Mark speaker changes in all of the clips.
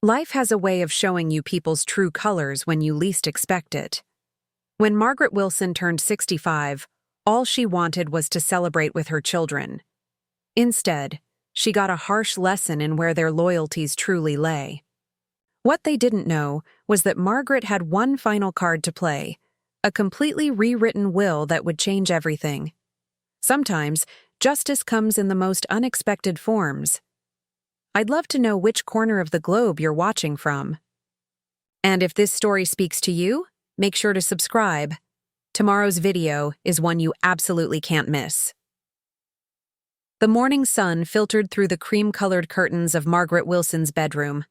Speaker 1: Life has a way of showing you people's true colors when you least expect it. When Margaret Wilson turned 65, all she wanted was to celebrate with her children. Instead, she got a harsh lesson in where their loyalties truly lay. What they didn't know was that Margaret had one final card to play, a completely rewritten will that would change everything. Sometimes, justice comes in the most unexpected forms. I'd love to know which corner of the globe you're watching from. And if this story speaks to you, make sure to subscribe. Tomorrow's video is one you absolutely can't miss. The morning sun filtered through the cream-colored curtains of Margaret Wilson's bedroom.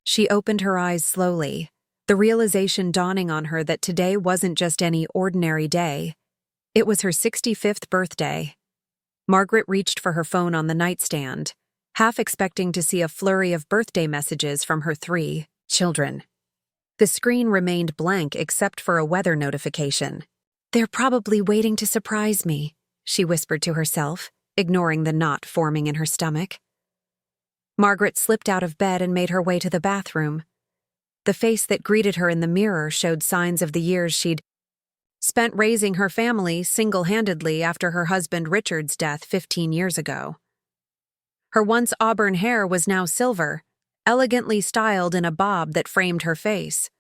Speaker 1: She opened her eyes slowly, the realization dawning on her that today wasn't just any ordinary day. It was her 65th birthday. Margaret reached for her phone on the nightstand, half expecting to see a flurry of birthday messages from her 3 children. The screen remained blank except for a weather notification. "They're probably waiting to surprise me," she whispered to herself, ignoring the knot forming in her stomach. Margaret slipped out of bed and made her way to the bathroom. The face that greeted her in the mirror showed signs of the years she'd spent raising her family single-handedly after her husband Richard's death 15 years ago. Her once auburn hair was now silver, elegantly styled in a bob that framed her face.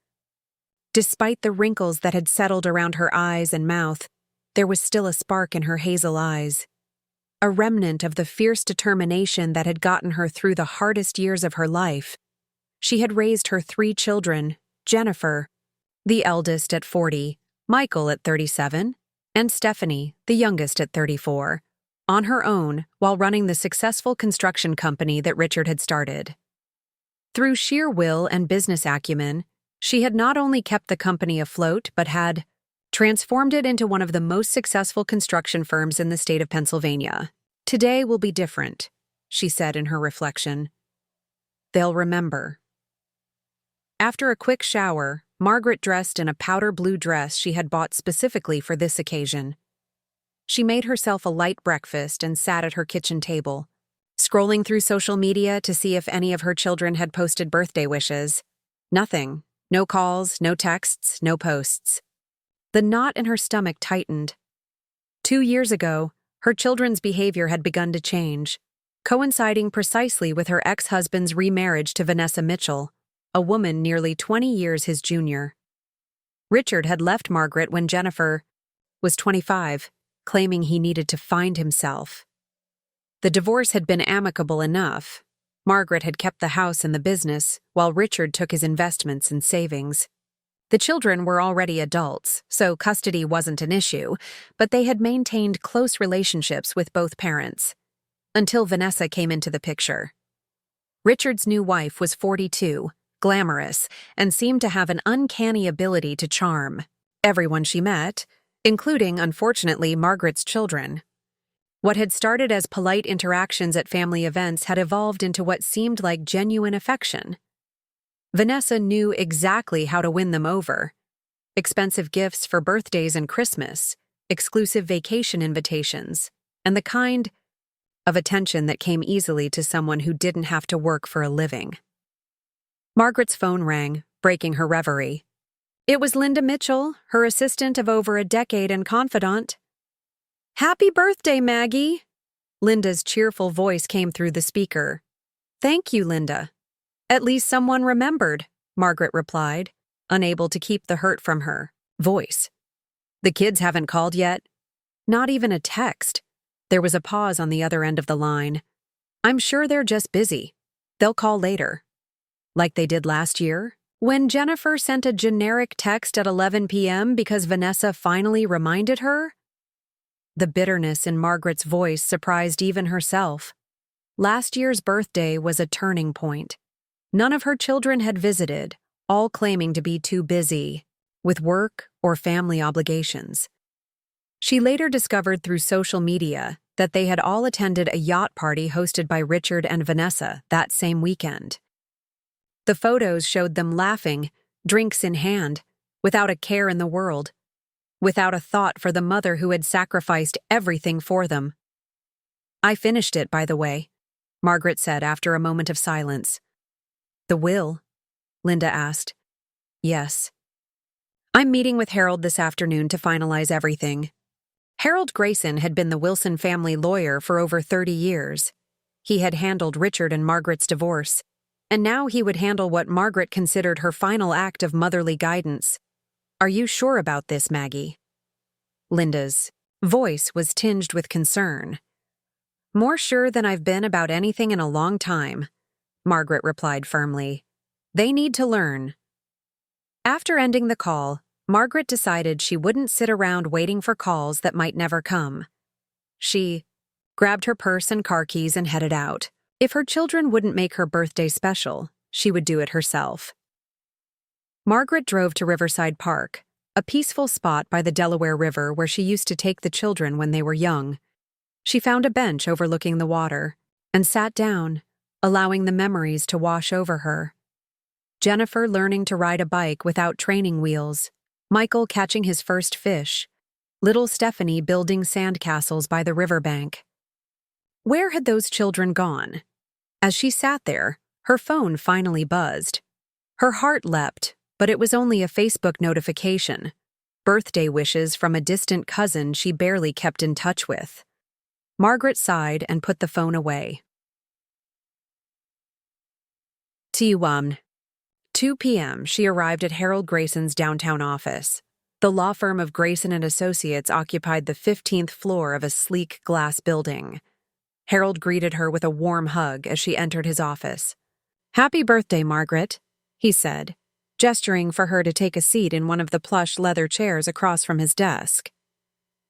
Speaker 1: Despite the wrinkles that had settled around her eyes and mouth, there was still a spark in her hazel eyes, a remnant of the fierce determination that had gotten her through the hardest years of her life. She had raised her 3 children, Jennifer, the eldest at 40, Michael at 37, and Stephanie, the youngest at 34, on her own while running the successful construction company that Richard had started. Through sheer will and business acumen, she had not only kept the company afloat but had transformed it into one of the most successful construction firms in the state of Pennsylvania. "Today will be different," she said in her reflection. "They'll remember." After a quick shower, Margaret dressed in a powder blue dress she had bought specifically for this occasion. She made herself a light breakfast and sat at her kitchen table, scrolling through social media to see if any of her children had posted birthday wishes. Nothing. No calls, no texts, no posts. The knot in her stomach tightened. 2 years ago, her children's behavior had begun to change, coinciding precisely with her ex-husband's remarriage to Vanessa Mitchell, a woman nearly 20 years his junior. Richard had left Margaret when Jennifer was 25, claiming he needed to find himself. The divorce had been amicable enough. Margaret had kept the house and the business, while Richard took his investments and savings. The children were already adults, so custody wasn't an issue, but they had maintained close relationships with both parents, until Vanessa came into the picture. Richard's new wife was 42, glamorous, and seemed to have an uncanny ability to charm everyone she met, including, unfortunately, Margaret's children. What had started as polite interactions at family events had evolved into what seemed like genuine affection. Vanessa knew exactly how to win them over. Expensive gifts for birthdays and Christmas, exclusive vacation invitations, and the kind of attention that came easily to someone who didn't have to work for a living. Margaret's phone rang, breaking her reverie. It was Linda Mitchell, her assistant of over a decade and confidant. "Happy birthday, Maggie!" Linda's cheerful voice came through the speaker. "Thank you, Linda. At least someone remembered," Margaret replied, unable to keep the hurt from her voice. "The kids haven't called yet?" "Not even a text." There was a pause on the other end of the line. "I'm sure they're just busy. They'll call later." Like they did last year, when Jennifer sent a generic text at 11 p.m. because Vanessa finally reminded her? The bitterness in Margaret's voice surprised even herself. Last year's birthday was a turning point. None of her children had visited, all claiming to be too busy with work or family obligations. She later discovered through social media that they had all attended a yacht party hosted by Richard and Vanessa that same weekend. The photos showed them laughing, drinks in hand, without a care in the world, without a thought for the mother who had sacrificed everything for them. "I finished it, by the way," Margaret said after a moment of silence. "The will," Linda asked. Yes. I'm meeting with Harold this afternoon to finalize everything. Harold Grayson had been the Wilson family lawyer for over 30 years. He had handled Richard and Margaret's divorce, and now he would handle what Margaret considered her final act of motherly guidance. Are you sure about this, Maggie? Linda's voice was tinged with concern. More sure than I've been about anything in a long time, Margaret replied firmly. They need to learn. After ending the call, Margaret decided she wouldn't sit around waiting for calls that might never come. She grabbed her purse and car keys and headed out. If her children wouldn't make her birthday special, she would do it herself. Margaret drove to Riverside Park, a peaceful spot by the Delaware River where she used to take the children when they were young. She found a bench overlooking the water and sat down, allowing the memories to wash over her. Jennifer learning to ride a bike without training wheels, Michael catching his first fish, little Stephanie building sandcastles by the riverbank. Where had those children gone? As she sat there, her phone finally buzzed. Her heart leapt, but it was only a Facebook notification. Birthday wishes from a distant cousin she barely kept in touch with. Margaret sighed and put the phone away. 2 p.m. she arrived at Harold Grayson's downtown office. The law firm of Grayson and Associates occupied the 15th floor of a sleek glass building. Harold greeted her with a warm hug as she entered his office. "Happy birthday, Margaret," he said, gesturing for her to take a seat in one of the plush leather chairs across from his desk.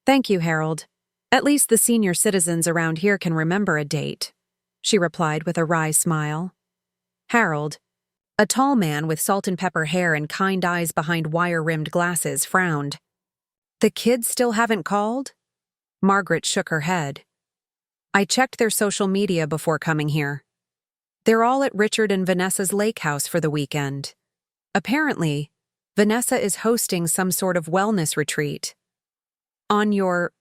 Speaker 1: "Thank you, Harold. At least the senior citizens around here can remember a date," she replied with a wry smile. Harold, a tall man with salt and pepper hair and kind eyes behind wire-rimmed glasses, frowned. "The kids still haven't called?" Margaret shook her head. "I checked their social media before coming here. They're all at Richard and Vanessa's lake house for the weekend. Apparently, Vanessa is hosting some sort of wellness retreat." "On your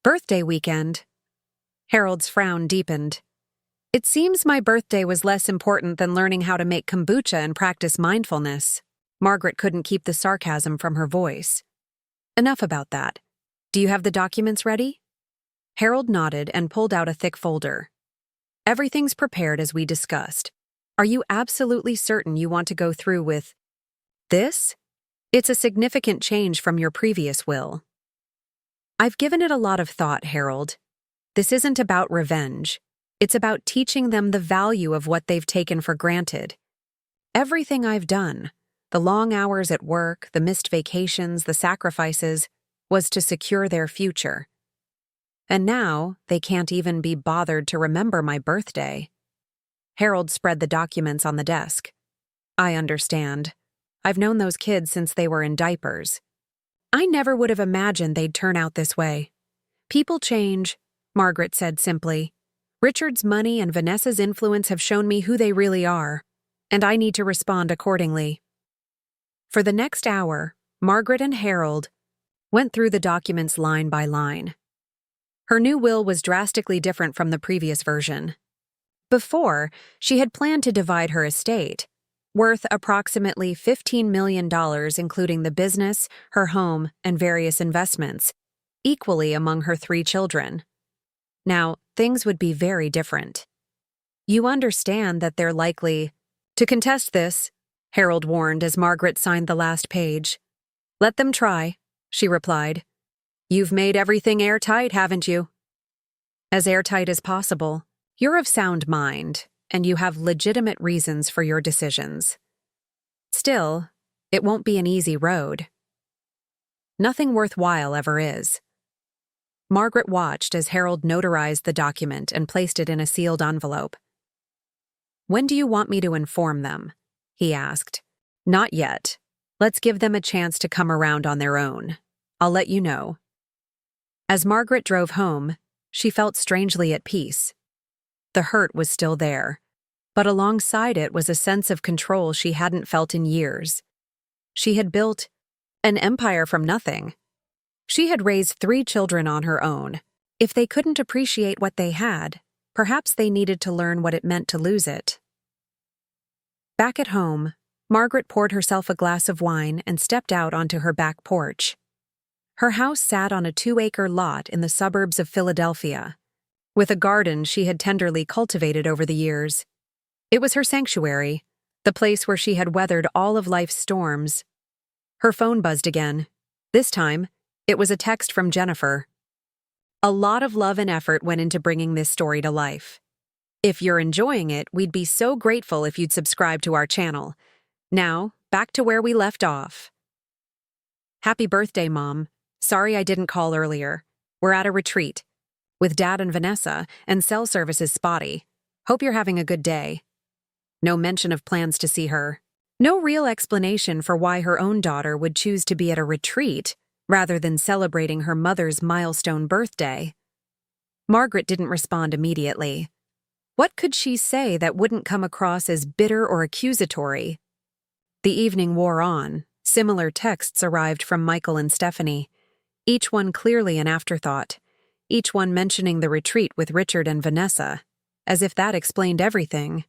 Speaker 1: birthday weekend?" Harold's frown deepened. "It seems my birthday was less important than learning how to make kombucha and practice mindfulness." Margaret couldn't keep the sarcasm from her voice. "Enough about that. Do you have the documents ready?" Harold nodded and pulled out a thick folder. "Everything's prepared as we discussed. Are you absolutely certain you want to go through with this? It's a significant change from your previous will." "I've given it a lot of thought, Harold. This isn't about revenge. It's about teaching them the value of what they've taken for granted. Everything I've done, the long hours at work, the missed vacations, the sacrifices, was to secure their future. And now they can't even be bothered to remember my birthday." Harold spread the documents on the desk. "I understand. I've known those kids since they were in diapers. I never would have imagined they'd turn out this way. People change," Margaret said simply. "Richard's money and Vanessa's influence have shown me who they really are, and I need to respond accordingly." For the next hour, Margaret and Harold went through the documents line by line. Her new will was drastically different from the previous version. Before, she had planned to divide her estate, worth approximately $15 million including the business, her home, and various investments, equally among her 3 children. Now, things would be very different. "You understand that they're likely to contest this," Harold warned as Margaret signed the last page. "Let them try," she replied. "You've made everything airtight, haven't you?" "As airtight as possible. You're of sound mind, and you have legitimate reasons for your decisions. Still, it won't be an easy road. Nothing worthwhile ever is." Margaret watched as Harold notarized the document and placed it in a sealed envelope. "When do you want me to inform them?" he asked. "Not yet. Let's give them a chance to come around on their own. I'll let you know." As Margaret drove home, she felt strangely at peace. The hurt was still there, but alongside it was a sense of control she hadn't felt in years. She had built an empire from nothing. She had raised 3 children on her own. If they couldn't appreciate what they had, perhaps they needed to learn what it meant to lose it. Back at home, Margaret poured herself a glass of wine and stepped out onto her back porch. Her house sat on a 2-acre lot in the suburbs of Philadelphia, with a garden she had tenderly cultivated over the years. It was her sanctuary, the place where she had weathered all of life's storms. Her phone buzzed again. This time, it was a text from Jennifer. A lot of love and effort went into bringing this story to life. If you're enjoying it, we'd be so grateful if you'd subscribe to our channel. Now, back to where we left off. Happy birthday, Mom. Sorry I didn't call earlier. We're at a retreat with Dad and Vanessa, and cell service is spotty. Hope you're having a good day. No mention of plans to see her. No real explanation for why her own daughter would choose to be at a retreat rather than celebrating her mother's milestone birthday. Margaret didn't respond immediately. What could she say that wouldn't come across as bitter or accusatory? The evening wore on. Similar texts arrived from Michael and Stephanie, each one clearly an afterthought, each one mentioning the retreat with Richard and Vanessa, as if that explained everything.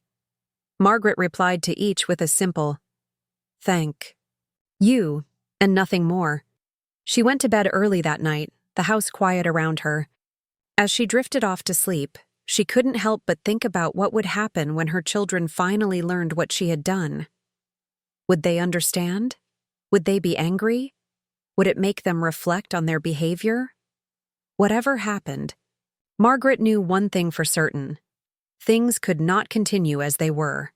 Speaker 1: Margaret replied to each with a simple, "Thank you," and nothing more. She went to bed early that night, the house quiet around her. As she drifted off to sleep, she couldn't help but think about what would happen when her children finally learned what she had done. Would they understand? Would they be angry? Would it make them reflect on their behavior? Whatever happened, Margaret knew one thing for certain. Things could not continue as they were.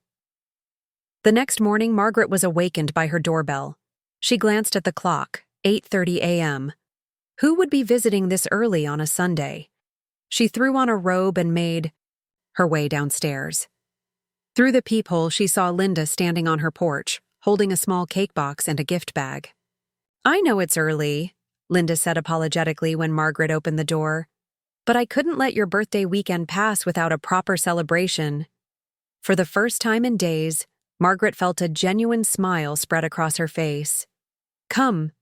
Speaker 1: The next morning, Margaret was awakened by her doorbell. She glanced at the clock, 8:30 a.m. Who would be visiting this early on a Sunday? She threw on a robe and made her way downstairs. Through the peephole, she saw Linda standing on her porch, holding a small cake box and a gift bag. "I know it's early," Linda said apologetically when Margaret opened the door, "but I couldn't let your birthday weekend pass without a proper celebration." For the first time in days, Margaret felt a genuine smile spread across her face. "Come,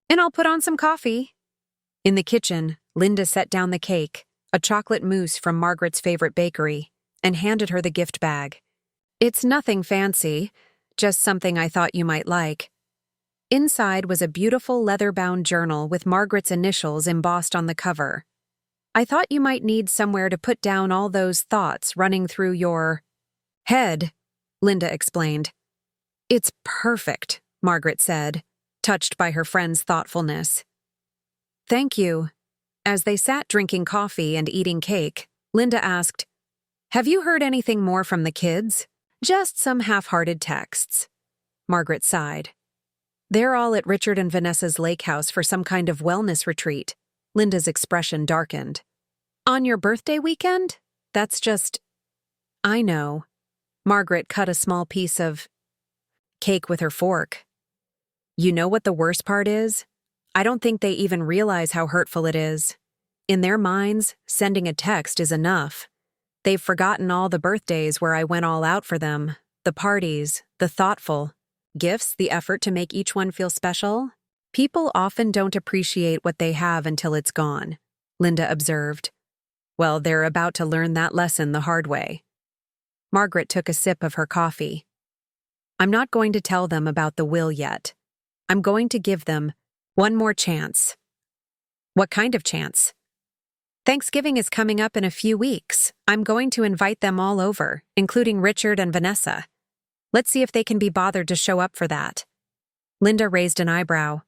Speaker 1: and I'll put on some coffee." In the kitchen, Linda set down the cake, a chocolate mousse from Margaret's favorite bakery, and handed her the gift bag. "It's nothing fancy, just something I thought you might like." Inside was a beautiful leather-bound journal with Margaret's initials embossed on the cover. "I thought you might need somewhere to put down all those thoughts running through your head," Linda explained. "It's perfect," Margaret said, touched by her friend's thoughtfulness. "Thank you." As they sat drinking coffee and eating cake, Linda asked, "Have you heard anything more from the kids?" "Just some half-hearted texts." Margaret sighed. "They're all at Richard and Vanessa's lake house for some kind of wellness retreat." Linda's expression darkened. "On your birthday weekend? That's just—" "I know." Margaret cut a small piece of cake with her fork. "You know what the worst part is? I don't think they even realize how hurtful it is. In their minds, sending a text is enough. They've forgotten all the birthdays where I went all out for them, the parties, the thoughtful gifts, the effort to make each one feel special. People often don't appreciate what they have until it's gone," Linda observed. "Well, they're about to learn that lesson the hard way." Margaret took a sip of her coffee. "I'm not going to tell them about the will yet. I'm going to give them one more chance." "What kind of chance?" "Thanksgiving is coming up in a few weeks. I'm going to invite them all over, including Richard and Vanessa. Let's see if they can be bothered to show up for that." Linda raised an eyebrow.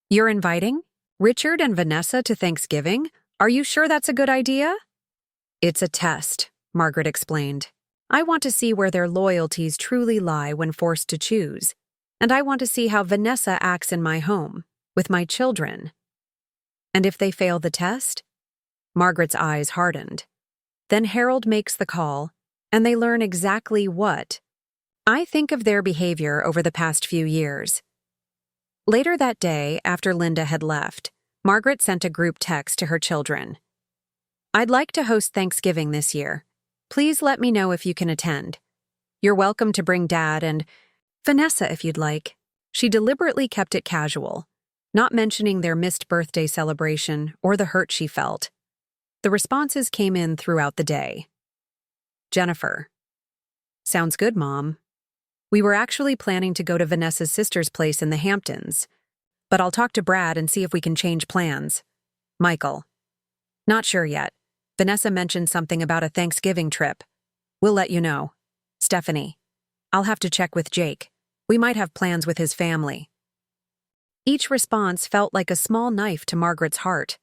Speaker 1: "You're inviting Richard and Vanessa to Thanksgiving? Are you sure that's a good idea?" "It's a test," Margaret explained. "I want to see where their loyalties truly lie when forced to choose. And I want to see how Vanessa acts in my home, with my children." "And if they fail the test?" Margaret's eyes hardened. "Then Harold makes the call, and they learn exactly what I think of their behavior over the past few years." Later that day, after Linda had left, Margaret sent a group text to her children. "I'd like to host Thanksgiving this year. Please let me know if you can attend. You're welcome to bring Dad and Vanessa if you'd like." She deliberately kept it casual, not mentioning their missed birthday celebration or the hurt she felt. The responses came in throughout the day. Jennifer: "Sounds good, Mom." We were actually planning to go to Vanessa's sister's place in the Hamptons, but I'll talk to Brad and see if we can change plans. Michael. Not sure yet. Vanessa mentioned something about a Thanksgiving trip. We'll let you know. Stephanie. I'll have to check with Jake. We might have plans with his family. Each response felt like a small knife to Margaret's heart.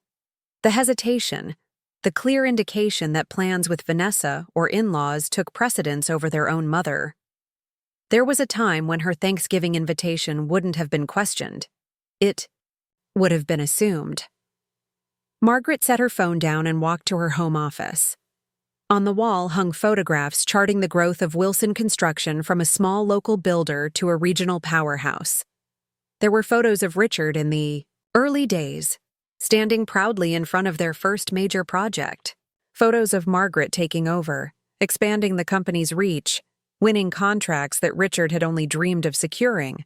Speaker 1: The hesitation, the clear indication that plans with Vanessa or in-laws took precedence over their own mother. There was a time when her Thanksgiving invitation wouldn't have been questioned. It would have been assumed. Margaret set her phone down and walked to her home office. On the wall hung photographs charting the growth of Wilson construction from a small local builder to a regional powerhouse. There were photos of Richard in the early days, standing proudly in front of their first major project. Photos of Margaret taking over, expanding the company's reach, winning contracts that Richard had only dreamed of securing.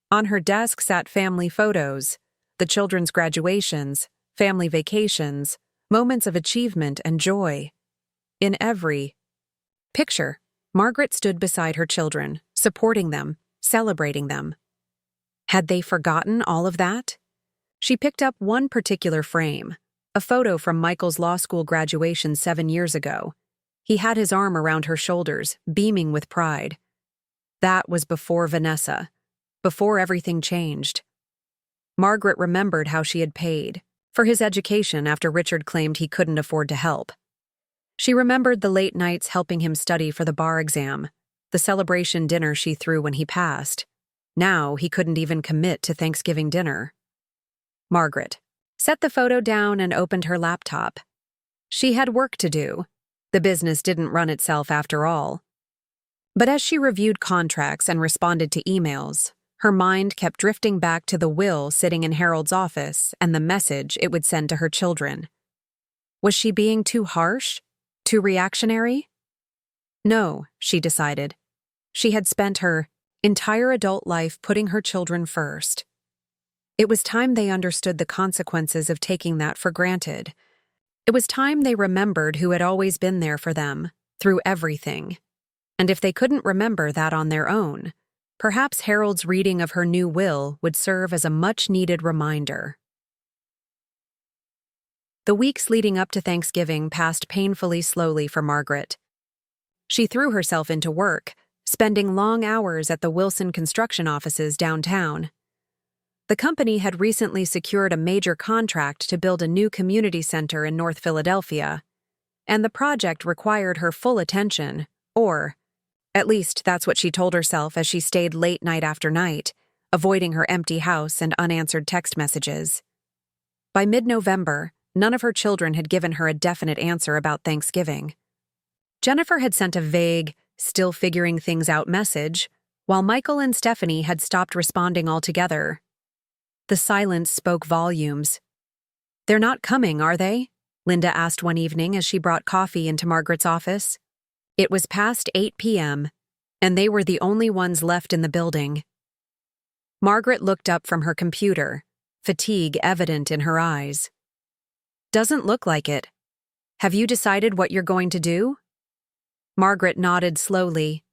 Speaker 1: On her desk sat family photos, the children's graduations, family vacations, moments of achievement and joy. In every picture, Margaret stood beside her children, supporting them, celebrating them. Had they forgotten all of that? She picked up one particular frame, a photo from Michael's law school graduation 7 years ago. He had his arm around her shoulders, beaming with pride. That was before Vanessa, before everything changed. Margaret remembered how she had paid for his education after Richard claimed he couldn't afford to help. She remembered the late nights helping him study for the bar exam, the celebration dinner she threw when he passed. Now he couldn't even commit to Thanksgiving dinner. Margaret set the photo down and opened her laptop. She had work to do. The business didn't run itself after all. But as she reviewed contracts and responded to emails, her mind kept drifting back to the will sitting in Harold's office and the message it would send to her children. Was she being too harsh? Too reactionary? No, she decided. She had spent her entire adult life putting her children first. It was time they understood the consequences of taking that for granted. It was time they remembered who had always been there for them, through everything. And if they couldn't remember that on their own, perhaps Harold's reading of her new will would serve as a much-needed reminder. The weeks leading up to Thanksgiving passed painfully slowly for Margaret. She threw herself into work, spending long hours at the Wilson construction offices downtown. The company had recently secured a major contract to build a new community center in North Philadelphia, and the project required her full attention, or at least that's what she told herself as she stayed late night after night, avoiding her empty house and unanswered text messages. By mid-November, none of her children had given her a definite answer about Thanksgiving. Jennifer had sent a vague, still figuring things out message, while Michael and Stephanie had stopped responding altogether. The silence spoke volumes. "They're not coming, are they?" Linda asked one evening as she brought coffee into Margaret's office. It was past 8 p.m., and they were the only ones left in the building. Margaret looked up from her computer, fatigue evident in her eyes. "Doesn't look like it. Have you decided what you're going to do?" Margaret nodded slowly.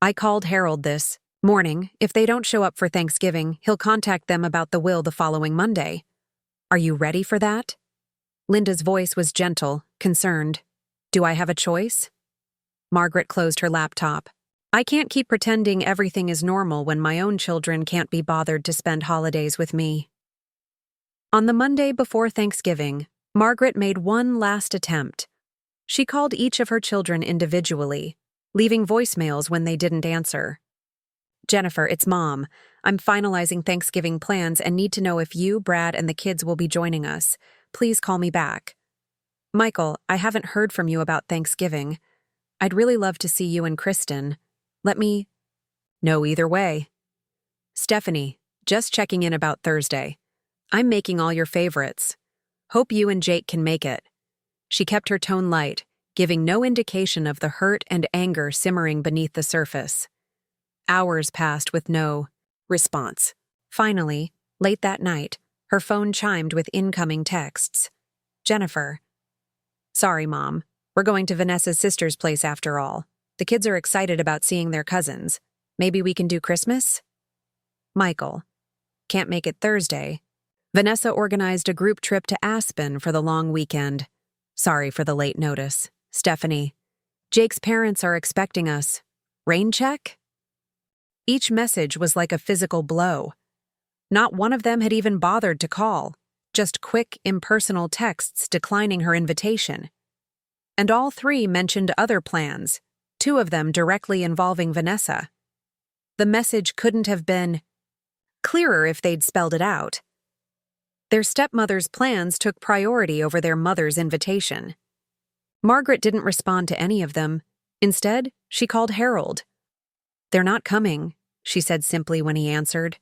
Speaker 1: "I called Harold this morning. If they don't show up for Thanksgiving, he'll contact them about the will the following Monday. Are you ready for that?" Linda's voice was gentle, concerned. "Do I have a choice?" Margaret closed her laptop. "I can't keep pretending everything is normal when my own children can't be bothered to spend holidays with me." On the Monday before Thanksgiving, Margaret made one last attempt. She called each of her children individually, leaving voicemails when they didn't answer. "Jennifer, it's Mom. I'm finalizing Thanksgiving plans and need to know if you, Brad, and the kids will be joining us. Please call me back. Michael, I haven't heard from you about Thanksgiving. I'd really love to see you and Kristen. Let me know either way. Stephanie, just checking in about Thursday. I'm making all your favorites. Hope you and Jake can make it." She kept her tone light, giving no indication of the hurt and anger simmering beneath the surface. Hours passed with no response. Finally, late that night, her phone chimed with incoming texts. "Jennifer. Sorry, Mom. We're going to Vanessa's sister's place after all. The kids are excited about seeing their cousins. Maybe we can do Christmas? Michael. Can't make it Thursday. Vanessa organized a group trip to Aspen for the long weekend. Sorry for the late notice. Stephanie. Jake's parents are expecting us. Rain check? Each message was like a physical blow. Not one of them had even bothered to call, just quick, impersonal texts declining her invitation. And all three mentioned other plans, two of them directly involving Vanessa. The message couldn't have been clearer if they'd spelled it out. Their stepmother's plans took priority over their mother's invitation. Margaret didn't respond to any of them. Instead, she called Harold. "They're not coming," she said simply when he answered.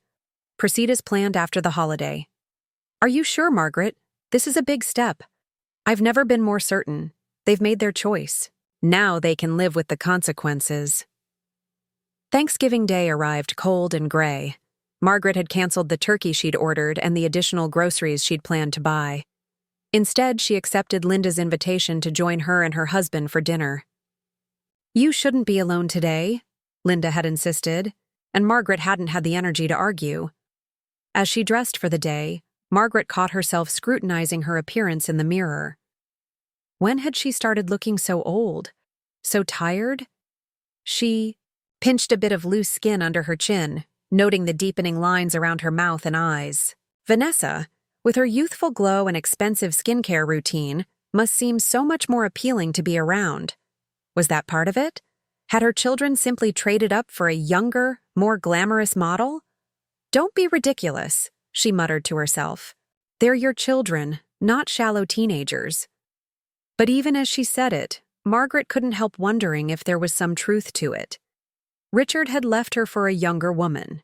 Speaker 1: "Proceed as planned after the holiday." "Are you sure, Margaret? This is a big step. I've never been more certain. They've made their choice. Now they can live with the consequences." Thanksgiving Day arrived cold and gray. Margaret had canceled the turkey she'd ordered and the additional groceries she'd planned to buy. Instead, she accepted Linda's invitation to join her and her husband for dinner. "You shouldn't be alone today," Linda had insisted, and Margaret hadn't had the energy to argue. As she dressed for the day, Margaret caught herself scrutinizing her appearance in the mirror. When had she started looking so old? So tired? She pinched a bit of loose skin under her chin, noting the deepening lines around her mouth and eyes. Vanessa, with her youthful glow and expensive skincare routine, must seem so much more appealing to be around. Was that part of it? Had her children simply traded up for a younger, more glamorous model? "Don't be ridiculous," she muttered to herself. "They're your children, not shallow teenagers." But even as she said it, Margaret couldn't help wondering if there was some truth to it. Richard had left her for a younger woman.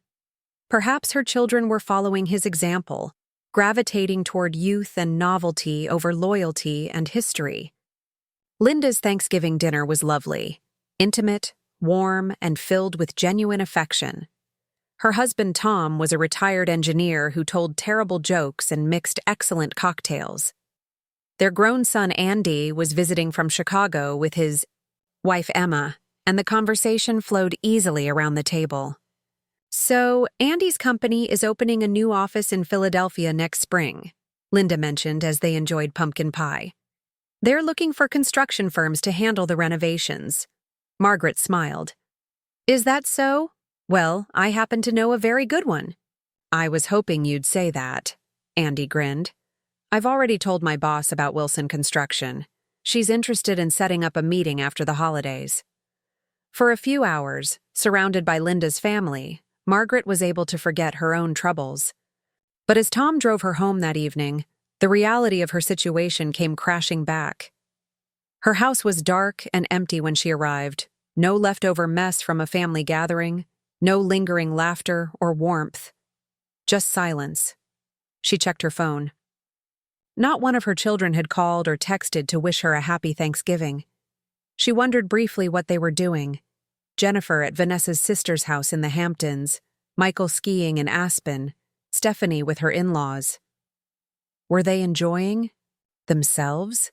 Speaker 1: Perhaps her children were following his example, gravitating toward youth and novelty over loyalty and history. Linda's Thanksgiving dinner was lovely, intimate, warm, and filled with genuine affection. Her husband Tom was a retired engineer who told terrible jokes and mixed excellent cocktails. Their grown son Andy was visiting from Chicago with his wife Emma, and the conversation flowed easily around the table. "So, Andy's company is opening a new office in Philadelphia next spring," Linda mentioned as they enjoyed pumpkin pie. "They're looking for construction firms to handle the renovations." Margaret smiled. "Is that so? Well, I happen to know a very good one." "I was hoping you'd say that," Andy grinned. "I've already told my boss about Wilson Construction. She's interested in setting up a meeting after the holidays." For a few hours, surrounded by Linda's family, Margaret was able to forget her own troubles. But as Tom drove her home that evening, the reality of her situation came crashing back. Her house was dark and empty when she arrived, no leftover mess from a family gathering, no lingering laughter or warmth. Just silence. She checked her phone. Not one of her children had called or texted to wish her a happy Thanksgiving. She wondered briefly what they were doing. Jennifer at Vanessa's sister's house in the Hamptons, Michael skiing in Aspen, Stephanie with her in-laws. Were they enjoying themselves?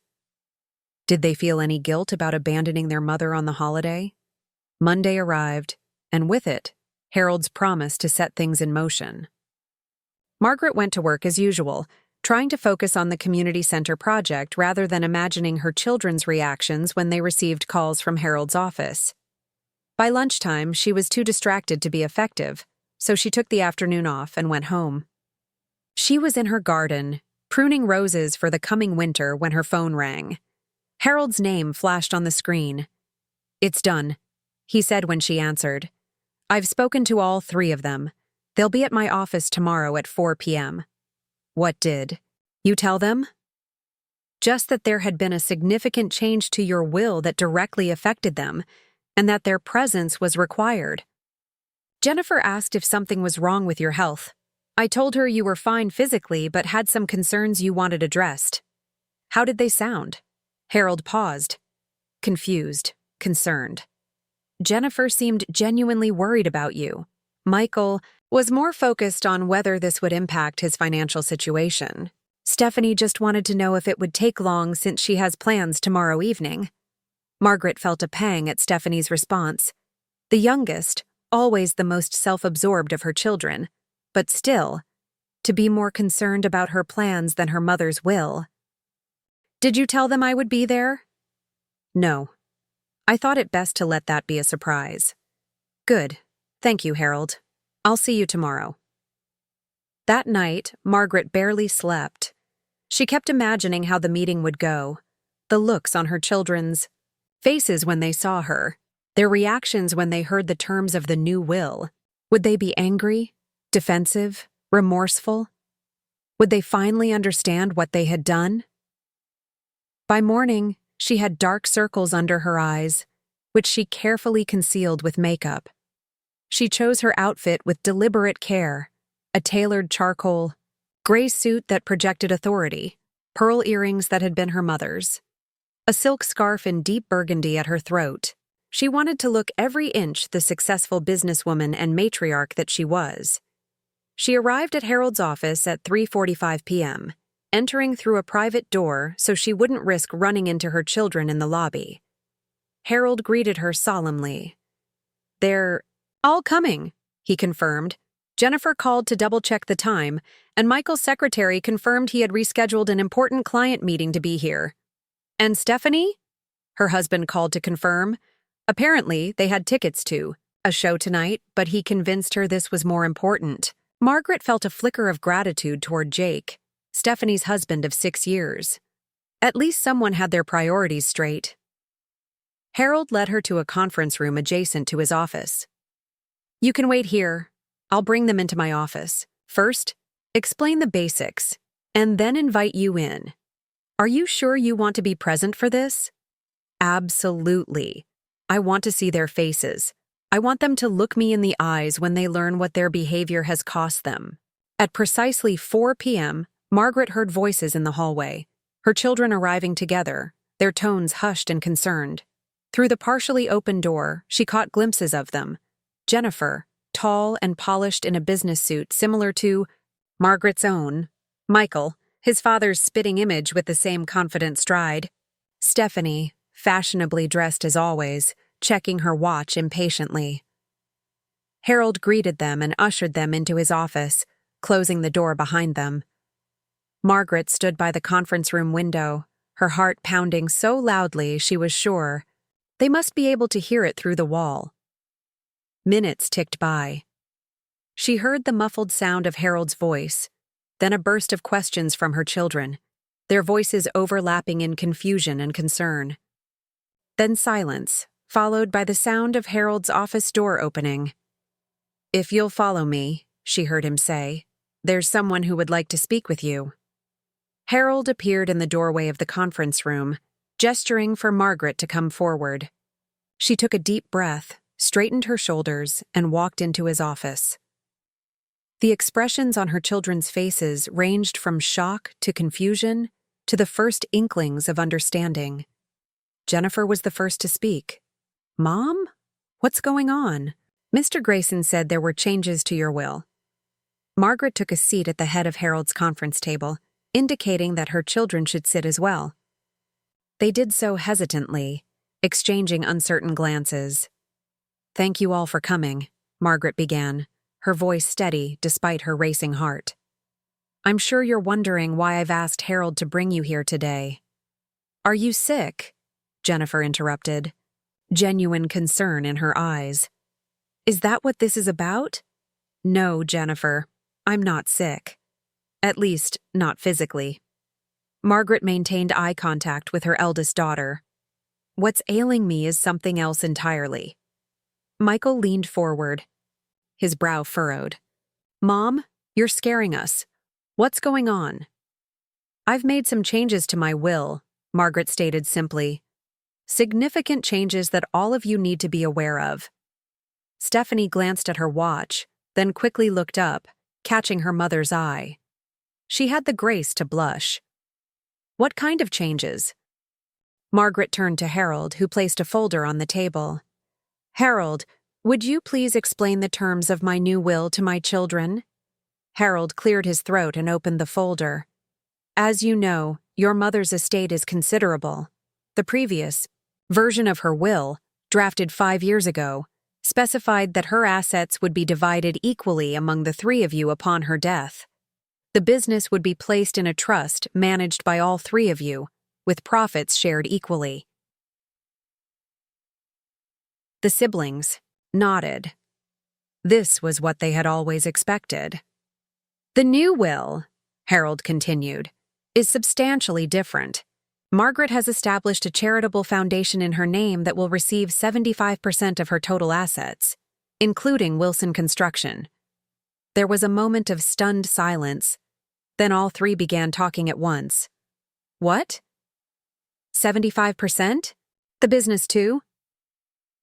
Speaker 1: Did they feel any guilt about abandoning their mother on the holiday? Monday arrived, and with it, Harold's promise to set things in motion. Margaret went to work as usual, trying to focus on the community center project rather than imagining her children's reactions when they received calls from Harold's office. By lunchtime, she was too distracted to be effective, so she took the afternoon off and went home. She was in her garden, pruning roses for the coming winter when her phone rang. Harold's name flashed on the screen. "It's done," he said when she answered. "I've spoken to all three of them. They'll be at my office tomorrow at 4 p.m. "What did you tell them?" "Just that there had been a significant change to your will that directly affected them, and that their presence was required. Jennifer asked if something was wrong with your health. I told her you were fine physically but had some concerns you wanted addressed." "How did they sound?" Harold paused, confused, concerned. "Jennifer seemed genuinely worried about you. Michael was more focused on whether this would impact his financial situation. Stephanie just wanted to know if it would take long since she has plans tomorrow evening." Margaret felt a pang at Stephanie's response. The youngest, always the most self-absorbed of her children, but still, to be more concerned about her plans than her mother's will. "Did you tell them I would be there?" "No. I thought it best to let that be a surprise." "Good. Thank you, Harold. I'll see you tomorrow." That night, Margaret barely slept. She kept imagining how the meeting would go, the looks on her children's faces when they saw her, their reactions when they heard the terms of the new will. Would they be angry, defensive, remorseful? Would they finally understand what they had done? By morning, she had dark circles under her eyes, which she carefully concealed with makeup. She chose her outfit with deliberate care, a tailored charcoal gray suit that projected authority, pearl earrings that had been her mother's, a silk scarf in deep burgundy at her throat. She wanted to look every inch the successful businesswoman and matriarch that she was. She arrived at Harold's office at 3:45 p.m., entering through a private door so she wouldn't risk running into her children in the lobby. Harold greeted her solemnly. "They're all coming," he confirmed. Jennifer called to double-check the time, and Michael's secretary confirmed he had rescheduled an important client meeting to be here. "And Stephanie?" her husband called to confirm. Apparently, they had tickets to a show tonight, but he convinced her this was more important. Margaret felt a flicker of gratitude toward Jake, Stephanie's husband of 6 years. At least someone had their priorities straight. Harold led her to a conference room adjacent to his office. "You can wait here. I'll bring them into my office. First, explain the basics, and then invite you in. Are you sure you want to be present for this?" "Absolutely. I want to see their faces. I want them to look me in the eyes when they learn what their behavior has cost them." At precisely 4 p.m., Margaret heard voices in the hallway, her children arriving together, their tones hushed and concerned. Through the partially open door, she caught glimpses of them. Jennifer, tall and polished in a business suit similar to Margaret's own. Michael, his father's spitting image with the same confident stride. Stephanie, fashionably dressed as always, checking her watch impatiently. Harold greeted them and ushered them into his office, closing the door behind them. Margaret stood by the conference room window, her heart pounding so loudly she was sure they must be able to hear it through the wall. Minutes ticked by. She heard the muffled sound of Harold's voice, then a burst of questions from her children, their voices overlapping in confusion and concern. Then silence, followed by the sound of Harold's office door opening. "If you'll follow me," she heard him say, "there's someone who would like to speak with you." Harold appeared in the doorway of the conference room, gesturing for Margaret to come forward. She took a deep breath, straightened her shoulders, and walked into his office. The expressions on her children's faces ranged from shock to confusion to the first inklings of understanding. Jennifer was the first to speak. "Mom? What's going on?" "Mr. Grayson said there were changes to your will." Margaret took a seat at the head of Harold's conference table, indicating that her children should sit as well. They did so hesitantly, exchanging uncertain glances. "Thank you all for coming," Margaret began, her voice steady despite her racing heart. "I'm sure you're wondering why I've asked Harold to bring you here today." "Are you sick?" Jennifer interrupted, genuine concern in her eyes. "Is that what this is about?" "No, Jennifer, I'm not sick. At least, not physically." Margaret maintained eye contact with her eldest daughter. "What's ailing me is something else entirely." Michael leaned forward, his brow furrowed. "Mom, you're scaring us. What's going on?" "I've made some changes to my will," Margaret stated simply. "Significant changes that all of you need to be aware of." Stephanie glanced at her watch, then quickly looked up, catching her mother's eye. She had the grace to blush. "What kind of changes?" Margaret turned to Harold, who placed a folder on the table. "Harold, would you please explain the terms of my new will to my children?" Harold cleared his throat and opened the folder. "As you know, your mother's estate is considerable. The previous version of her will, drafted 5 years ago, specified that her assets would be divided equally among the three of you upon her death. The business would be placed in a trust managed by all three of you, with profits shared equally. The siblings nodded. This was what they had always expected. The new will, Harold continued, is substantially different. Margaret has established a charitable foundation in her name that will receive 75% of her total assets, including Wilson Construction. There was a moment of stunned silence. Then all three began talking at once. What? 75%? The business too?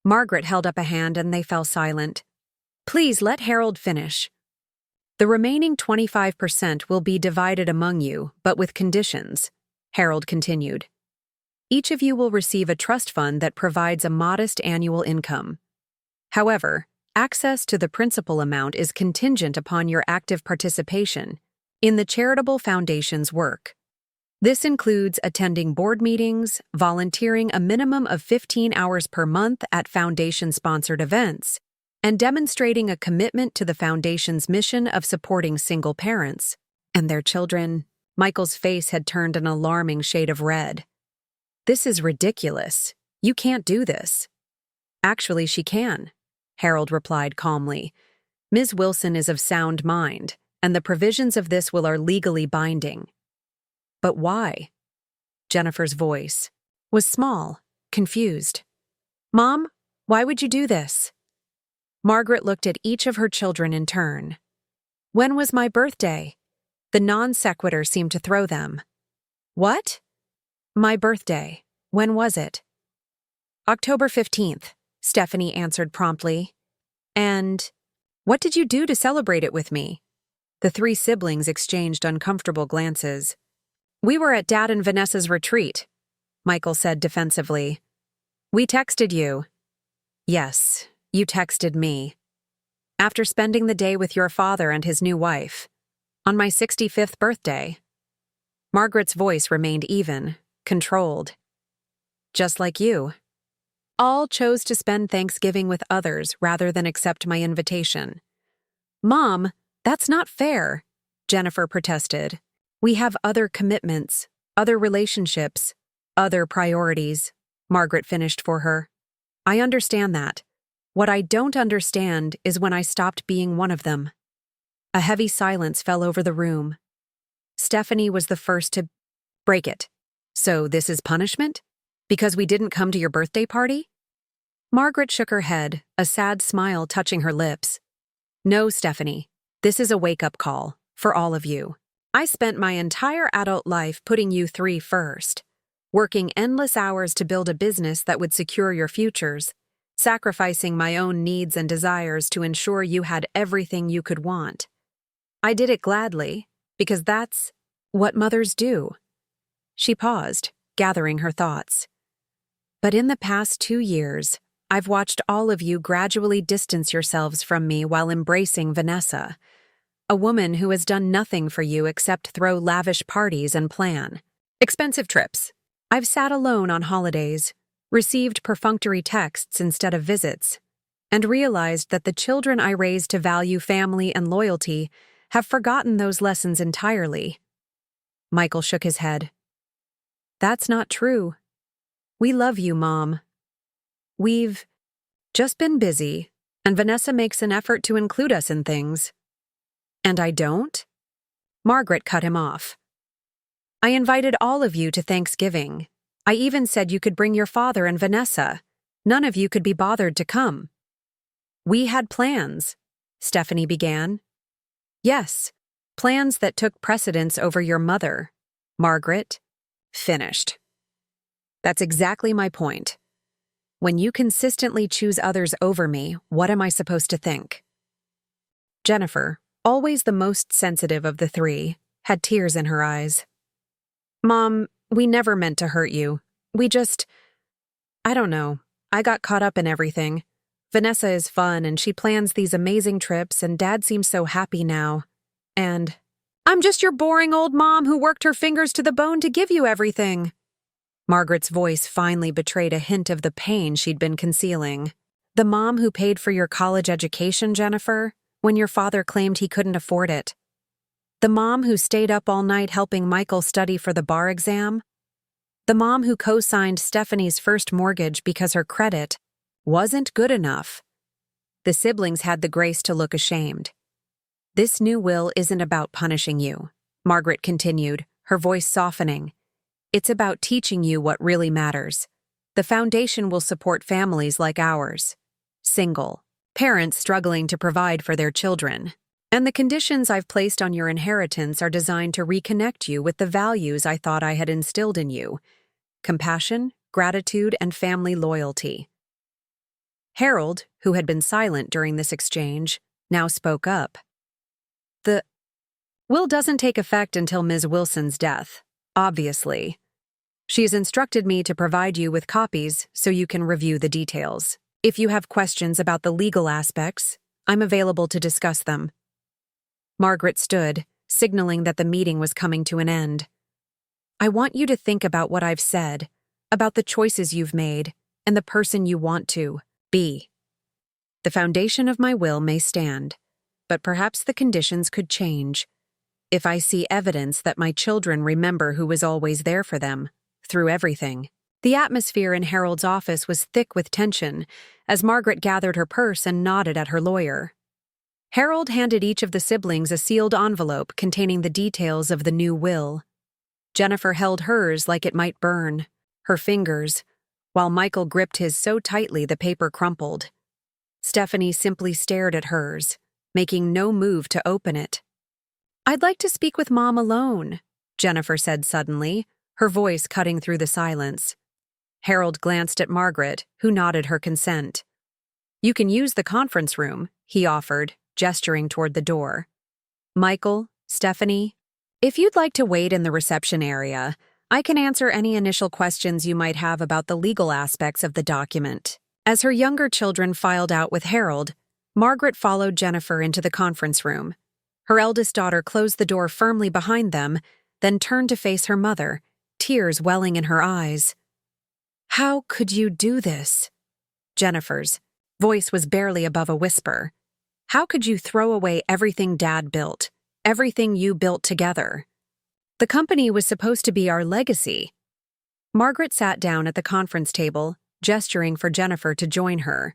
Speaker 1: Margaret held up a hand and they fell silent. Please let Harold finish. The remaining 25% will be divided among you, but with conditions, Harold continued. Each of you will receive a trust fund that provides a modest annual income. However, access to the principal amount is contingent upon your active participation in the charitable foundation's work. This includes attending board meetings, volunteering a minimum of 15 hours per month at foundation-sponsored events, and demonstrating a commitment to the foundation's mission of supporting single parents and their children. Michael's face had turned an alarming shade of red. This is ridiculous. You can't do this. Actually, she can, Harold replied calmly. Ms. Wilson is of sound mind, and the provisions of this will are legally binding. But why? Jennifer's voice was small, confused. Mom, why would you do this? Margaret looked at each of her children in turn. When was my birthday? The non sequitur seemed to throw them. What? My birthday. When was it? October 15th, Stephanie answered promptly. And what did you do to celebrate it with me? The three siblings exchanged uncomfortable glances. We were at Dad and Vanessa's retreat, Michael said defensively. We texted you. Yes, you texted me. After spending the day with your father and his new wife. On my 65th birthday. Margaret's voice remained even, controlled. Just like you. All chose to spend Thanksgiving with others rather than accept my invitation. Mom, that's not fair, Jennifer protested. We have other commitments, other relationships, other priorities, Margaret finished for her. I understand that. What I don't understand is when I stopped being one of them. A heavy silence fell over the room. Stephanie was the first to break it. So this is punishment? Because we didn't come to your birthday party? Margaret shook her head, a sad smile touching her lips. No, Stephanie. This is a wake-up call, for all of you. I spent my entire adult life putting you three first, working endless hours to build a business that would secure your futures, sacrificing my own needs and desires to ensure you had everything you could want. I did it gladly, because that's what mothers do. She paused, gathering her thoughts. But in the past 2 years, I've watched all of you gradually distance yourselves from me while embracing Vanessa, a woman who has done nothing for you except throw lavish parties and plan expensive trips. I've sat alone on holidays, received perfunctory texts instead of visits, and realized that the children I raised to value family and loyalty have forgotten those lessons entirely. Michael shook his head. That's not true. We love you, Mom. We've just been busy, and Vanessa makes an effort to include us in things. And I don't? Margaret cut him off. I invited all of you to Thanksgiving. I even said you could bring your father and Vanessa. None of you could be bothered to come. We had plans, Stephanie began. Yes, plans that took precedence over your mother. Margaret finished. That's exactly my point. When you consistently choose others over me, what am I supposed to think? Jennifer, always the most sensitive of the three, had tears in her eyes. Mom, we never meant to hurt you. I don't know. I got caught up in everything. Vanessa is fun and she plans these amazing trips and Dad seems so happy now. And I'm just your boring old mom who worked her fingers to the bone to give you everything. Margaret's voice finally betrayed a hint of the pain she'd been concealing. The mom who paid for your college education, Jennifer, when your father claimed he couldn't afford it. The mom who stayed up all night helping Michael study for the bar exam. The mom who co-signed Stephanie's first mortgage because her credit wasn't good enough. The siblings had the grace to look ashamed. This new will isn't about punishing you, Margaret continued, her voice softening. It's about teaching you what really matters. The foundation will support families like ours. Single, parents struggling to provide for their children. And the conditions I've placed on your inheritance are designed to reconnect you with the values I thought I had instilled in you: compassion, gratitude, and family loyalty. Harold, who had been silent during this exchange, now spoke up. The will doesn't take effect until Ms. Wilson's death, obviously. She has instructed me to provide you with copies so you can review the details. If you have questions about the legal aspects, I'm available to discuss them. Margaret stood, signaling that the meeting was coming to an end. I want you to think about what I've said, about the choices you've made, and the person you want to be. The foundation of my will may stand, but perhaps the conditions could change. If I see evidence that my children remember who was always there for them, through everything. The atmosphere in Harold's office was thick with tension as Margaret gathered her purse and nodded at her lawyer. Harold handed each of the siblings a sealed envelope containing the details of the new will. Jennifer held hers like it might burn, her fingers, while Michael gripped his so tightly the paper crumpled. Stephanie simply stared at hers, making no move to open it. I'd like to speak with Mom alone, Jennifer said suddenly, her voice cutting through the silence. Harold glanced at Margaret, who nodded her consent. You can use the conference room, he offered, gesturing toward the door. Michael, Stephanie, if you'd like to wait in the reception area, I can answer any initial questions you might have about the legal aspects of the document. As her younger children filed out with Harold, Margaret followed Jennifer into the conference room. Her eldest daughter closed the door firmly behind them, then turned to face her mother, tears welling in her eyes. How could you do this? Jennifer's voice was barely above a whisper. How could you throw away everything Dad built, everything you built together? The company was supposed to be our legacy. Margaret sat down at the conference table, gesturing for Jennifer to join her.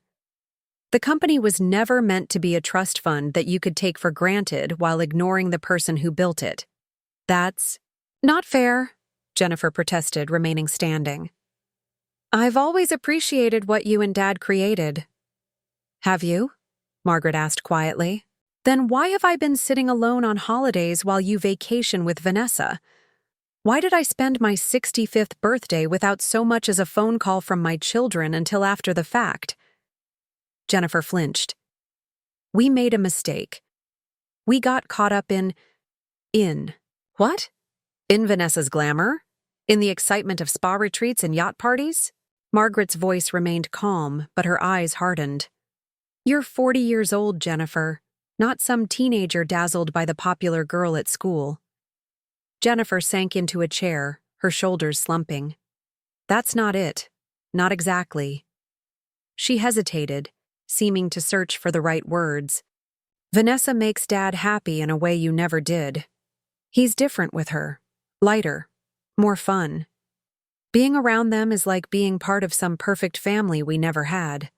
Speaker 1: The company was never meant to be a trust fund that you could take for granted while ignoring the person who built it. That's not fair, Jennifer protested, remaining standing. I've always appreciated what you and Dad created. Have you? Margaret asked quietly. Then why have I been sitting alone on holidays while you vacation with Vanessa? Why did I spend my 65th birthday without so much as a phone call from my children until after the fact? Jennifer flinched. We made a mistake. We got caught up in what? In Vanessa's glamour? In the excitement of spa retreats and yacht parties? Margaret's voice remained calm, but her eyes hardened. You're 40 years old, Jennifer, not some teenager dazzled by the popular girl at school. Jennifer sank into a chair, her shoulders slumping. That's not it. Not exactly. She hesitated, seeming to search for the right words. Vanessa makes Dad happy in a way you never did. He's different with her. Lighter. More fun. Being around them is like being part of some perfect family we never had.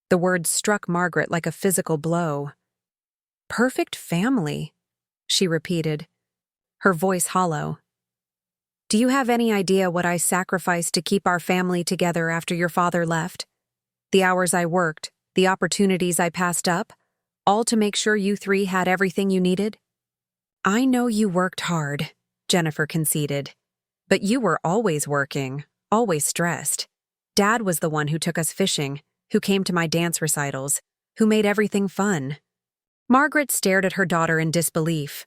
Speaker 1: The words struck Margaret like a physical blow. Perfect family, she repeated, her voice hollow. Do you have any idea what I sacrificed to keep our family together after your father left? The hours I worked, the opportunities I passed up, all to make sure you three had everything you needed? I know you worked hard, Jennifer conceded. But you were always working, always stressed. Dad was the one who took us fishing, who came to my dance recitals, who made everything fun. Margaret stared at her daughter in disbelief.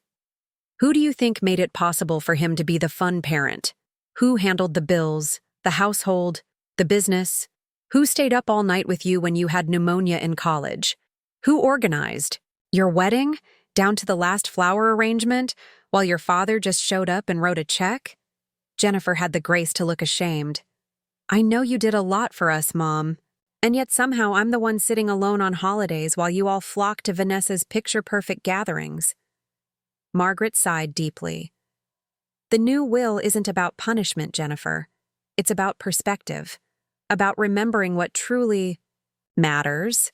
Speaker 1: Who do you think made it possible for him to be the fun parent? Who handled the bills, the household, the business? Who stayed up all night with you when you had pneumonia in college? Who organized your wedding, down to the last flower arrangement, while your father just showed up and wrote a check? Jennifer had the grace to look ashamed. I know you did a lot for us, Mom. And yet somehow I'm the one sitting alone on holidays while you all flock to Vanessa's picture-perfect gatherings. Margaret sighed deeply. The new will isn't about punishment, Jennifer. It's about perspective, about remembering what truly matters.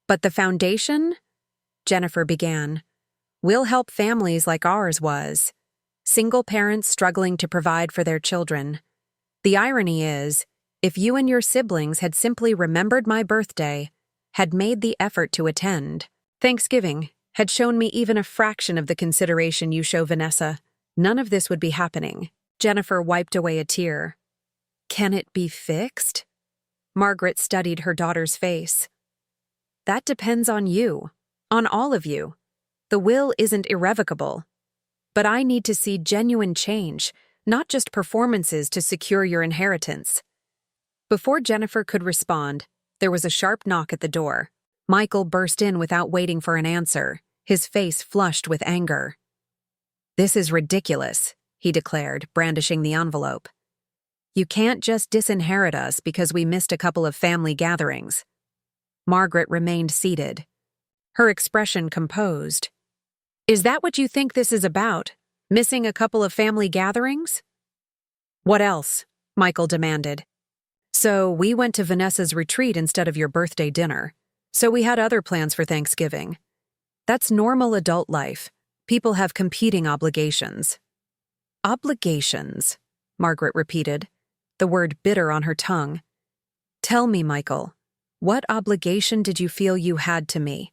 Speaker 1: But the foundation, Jennifer began, will help families like ours was. Single parents struggling to provide for their children. The irony is, if you and your siblings had simply remembered my birthday, had made the effort to attend, Thanksgiving, had shown me even a fraction of the consideration you show Vanessa, none of this would be happening. Jennifer wiped away a tear. Can it be fixed? Margaret studied her daughter's face. That depends on you, on all of you. The will isn't irrevocable. But I need to see genuine change, not just performances to secure your inheritance. Before Jennifer could respond, there was a sharp knock at the door. Michael burst in without waiting for an answer, his face flushed with anger. This is ridiculous, he declared, brandishing the envelope. You can't just disinherit us because we missed a couple of family gatherings. Margaret remained seated, her expression composed. Is that what you think this is about? Missing a couple of family gatherings? What else? Michael demanded. So we went to Vanessa's retreat instead of your birthday dinner. So we had other plans for Thanksgiving. That's normal adult life. People have competing obligations. Obligations, Margaret repeated, the word bitter on her tongue. Tell me, Michael, what obligation did you feel you had to me?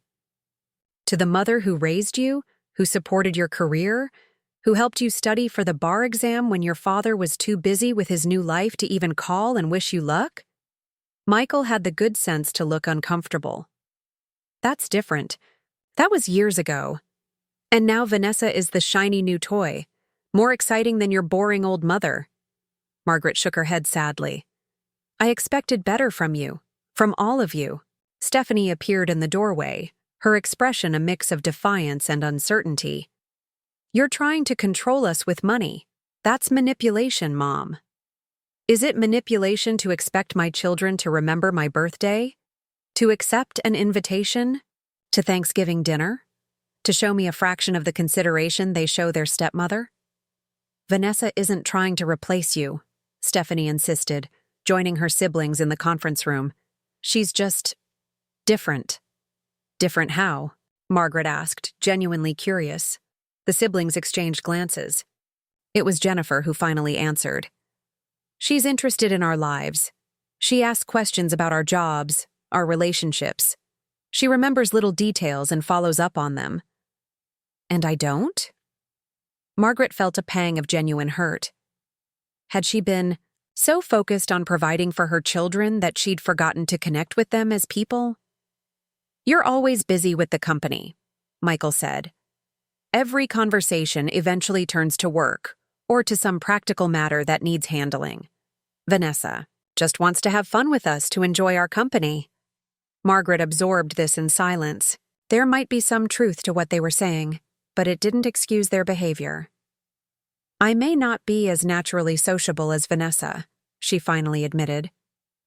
Speaker 1: To the mother who raised you, who supported your career, who helped you study for the bar exam when your father was too busy with his new life to even call and wish you luck? Michael had the good sense to look uncomfortable. That's different. That was years ago. And now Vanessa is the shiny new toy, more exciting than your boring old mother. Margaret shook her head sadly. I expected better from you, from all of you. Stephanie appeared in the doorway, her expression a mix of defiance and uncertainty. You're trying to control us with money. That's manipulation, Mom. Is it manipulation to expect my children to remember my birthday? To accept an invitation? To Thanksgiving dinner? To show me a fraction of the consideration they show their stepmother? Vanessa isn't trying to replace you, Stephanie insisted, joining her siblings in the conference room. She's just different. Different how? Margaret asked, genuinely curious. The siblings exchanged glances. It was Jennifer who finally answered. She's interested in our lives. She asks questions about our jobs, our relationships. She remembers little details and follows up on them. And I don't? Margaret felt a pang of genuine hurt. Had she been so focused on providing for her children that she'd forgotten to connect with them as people? You're always busy with the company, Michael said. Every conversation eventually turns to work, or to some practical matter that needs handling. Vanessa just wants to have fun with us to enjoy our company. Margaret absorbed this in silence. There might be some truth to what they were saying, but it didn't excuse their behavior. I may not be as naturally sociable as Vanessa, she finally admitted.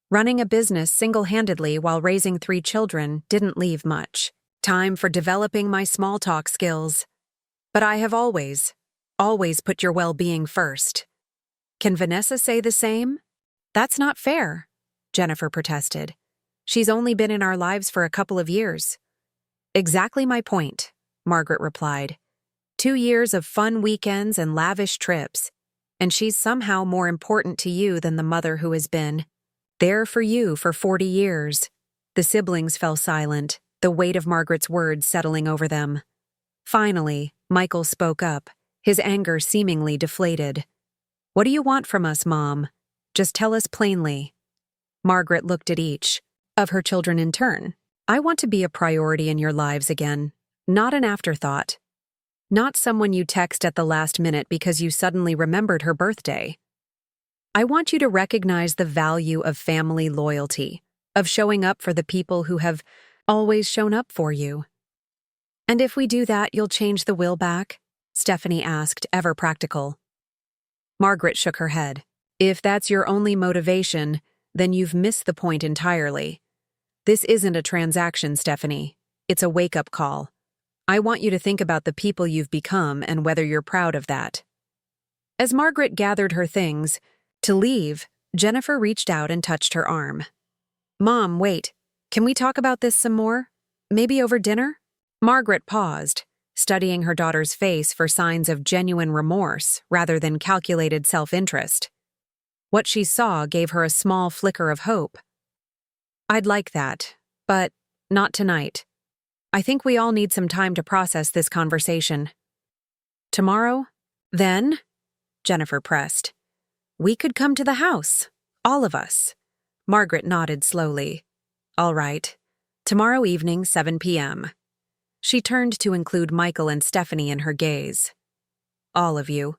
Speaker 1: Running a business single-handedly while raising 3 children didn't leave much time for developing my small talk skills. But I have always put your well-being first. Can Vanessa say the same? That's not fair, Jennifer protested. She's only been in our lives for a couple of years. Exactly my point, Margaret replied. 2 years of fun weekends and lavish trips, and she's somehow more important to you than the mother who has been there for you for 40 years. The siblings fell silent, the weight of Margaret's words settling over them. Finally, Michael spoke up, his anger seemingly deflated. What do you want from us, Mom? Just tell us plainly. Margaret looked at each of her children in turn. I want to be a priority in your lives again, not an afterthought. Not someone you text at the last minute because you suddenly remembered her birthday. I want you to recognize the value of family loyalty, of showing up for the people who have always shown up for you. And if we do that, you'll change the will back? Stephanie asked, ever practical. Margaret shook her head. If that's your only motivation, then you've missed the point entirely. This isn't a transaction, Stephanie. It's a wake-up call. I want you to think about the people you've become and whether you're proud of that. As Margaret gathered her things to leave, Jennifer reached out and touched her arm. Mom, wait. Can we talk about this some more? Maybe over dinner? Margaret paused, studying her daughter's face for signs of genuine remorse rather than calculated self-interest. What she saw gave her a small flicker of hope. I'd like that, but not tonight. I think we all need some time to process this conversation. Tomorrow? Then? Jennifer pressed. We could come to the house. All of us. Margaret nodded slowly. All right. Tomorrow evening, 7 p.m. She turned to include Michael and Stephanie in her gaze. All of you.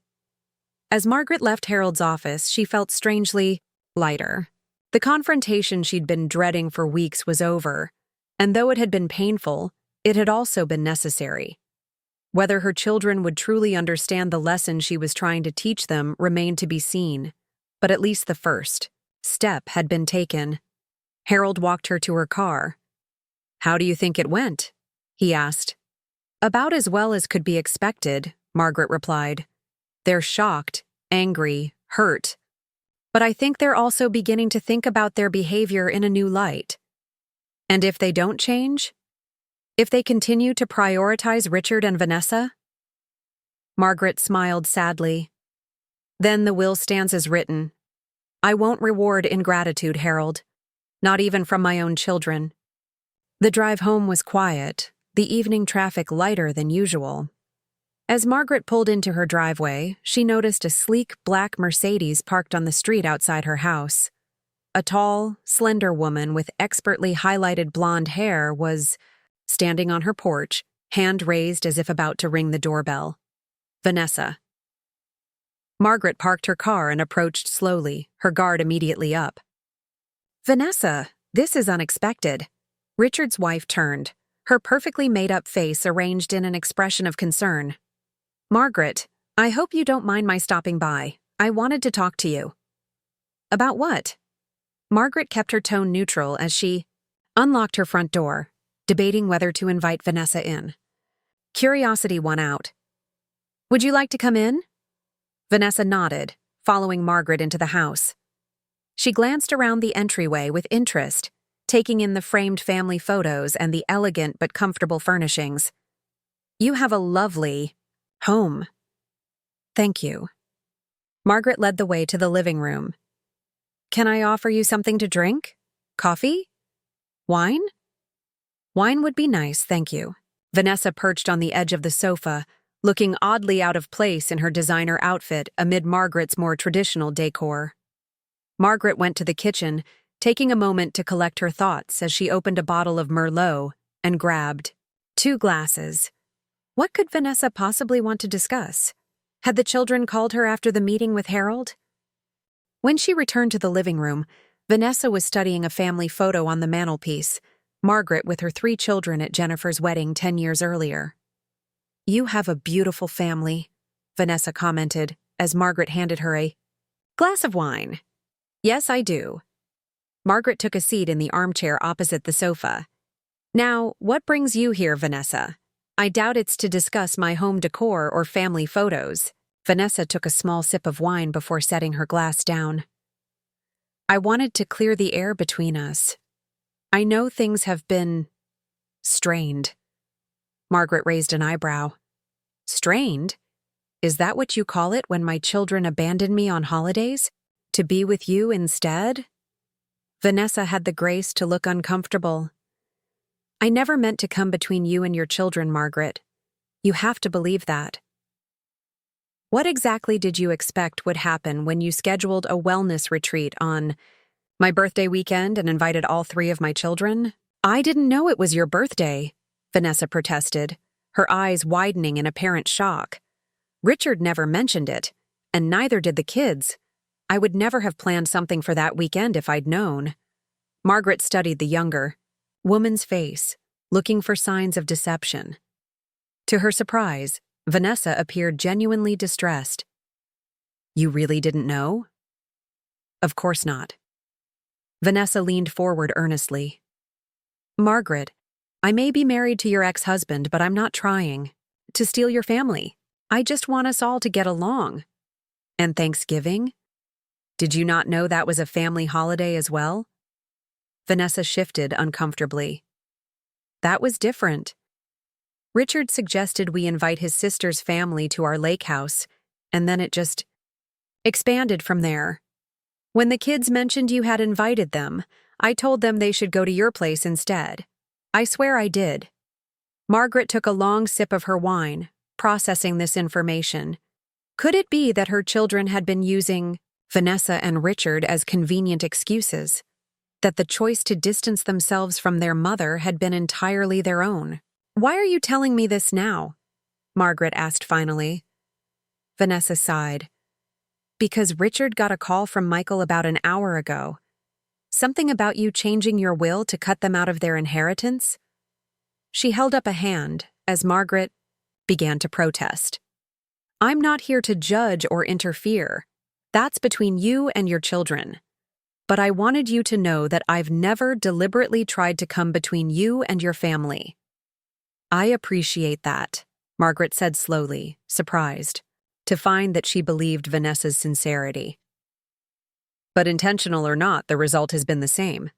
Speaker 1: As Margaret left Harold's office, she felt strangely lighter. The confrontation she'd been dreading for weeks was over, and though it had been painful, it had also been necessary. Whether her children would truly understand the lesson she was trying to teach them remained to be seen, but at least the first step had been taken. Harold walked her to her car. How do you think it went? He asked. About as well as could be expected, Margaret replied. They're shocked, angry, hurt. But I think they're also beginning to think about their behavior in a new light. And if they don't change? If they continue to prioritize Richard and Vanessa? Margaret smiled sadly. Then the will stands as written. I won't reward ingratitude, Harold. Not even from my own children. The drive home was quiet, the evening traffic lighter than usual. As Margaret pulled into her driveway, she noticed a sleek black Mercedes parked on the street outside her house. A tall, slender woman with expertly highlighted blonde hair was standing on her porch, hand raised as if about to ring the doorbell. Vanessa. Margaret parked her car and approached slowly, her guard immediately up. Vanessa, this is unexpected. Richard's wife turned, her perfectly made-up face arranged in an expression of concern. Margaret, I hope you don't mind my stopping by. I wanted to talk to you. About what? Margaret kept her tone neutral as she unlocked her front door, debating whether to invite Vanessa in. Curiosity won out. Would you like to come in? Vanessa nodded, following Margaret into the house. She glanced around the entryway with interest, taking in the framed family photos and the elegant but comfortable furnishings. You have a lovely home. Thank you. Margaret led the way to the living room. Can I offer you something to drink? Coffee? Wine? Wine would be nice, thank you. Vanessa perched on the edge of the sofa, looking oddly out of place in her designer outfit amid Margaret's more traditional decor. Margaret went to the kitchen, taking a moment to collect her thoughts as she opened a bottle of Merlot and grabbed 2 glasses. What could Vanessa possibly want to discuss? Had the children called her after the meeting with Harold? When she returned to the living room, Vanessa was studying a family photo on the mantelpiece, Margaret with her 3 children at Jennifer's wedding 10 years earlier. You have a beautiful family, Vanessa commented as Margaret handed her a glass of wine. Yes, I do. Margaret took a seat in the armchair opposite the sofa. Now, what brings you here, Vanessa? I doubt it's to discuss my home decor or family photos. Vanessa took a small sip of wine before setting her glass down. I wanted to clear the air between us. I know things have been strained. Margaret raised an eyebrow. Strained? Is that what you call it when my children abandon me on holidays? To be with you instead? Vanessa had the grace to look uncomfortable. I never meant to come between you and your children, Margaret. You have to believe that. What exactly did you expect would happen when you scheduled a wellness retreat on my birthday weekend and invited all 3 of my children? I didn't know it was your birthday, Vanessa protested, her eyes widening in apparent shock. Richard never mentioned it, and neither did the kids. I would never have planned something for that weekend if I'd known. Margaret studied the younger woman's face, looking for signs of deception. To her surprise, Vanessa appeared genuinely distressed. You really didn't know? Of course not. Vanessa leaned forward earnestly. Margaret, I may be married to your ex-husband, but I'm not trying to steal your family. I just want us all to get along. And Thanksgiving? Did you not know that was a family holiday as well? Vanessa shifted uncomfortably. That was different. Richard suggested we invite his sister's family to our lake house, and then it just expanded from there. When the kids mentioned you had invited them, I told them they should go to your place instead. I swear I did. Margaret took a long sip of her wine, processing this information. Could it be that her children had been using Vanessa and Richard as convenient excuses? That the choice to distance themselves from their mother had been entirely their own? Why are you telling me this now? Margaret asked finally. Vanessa sighed. Because Richard got a call from Michael about an hour ago. Something about you changing your will to cut them out of their inheritance? She held up a hand as Margaret began to protest. I'm not here to judge or interfere. That's between you and your children. But I wanted you to know that I've never deliberately tried to come between you and your family. I appreciate that, Margaret said slowly, surprised, to find that she believed Vanessa's sincerity. But intentional or not, the result has been the same.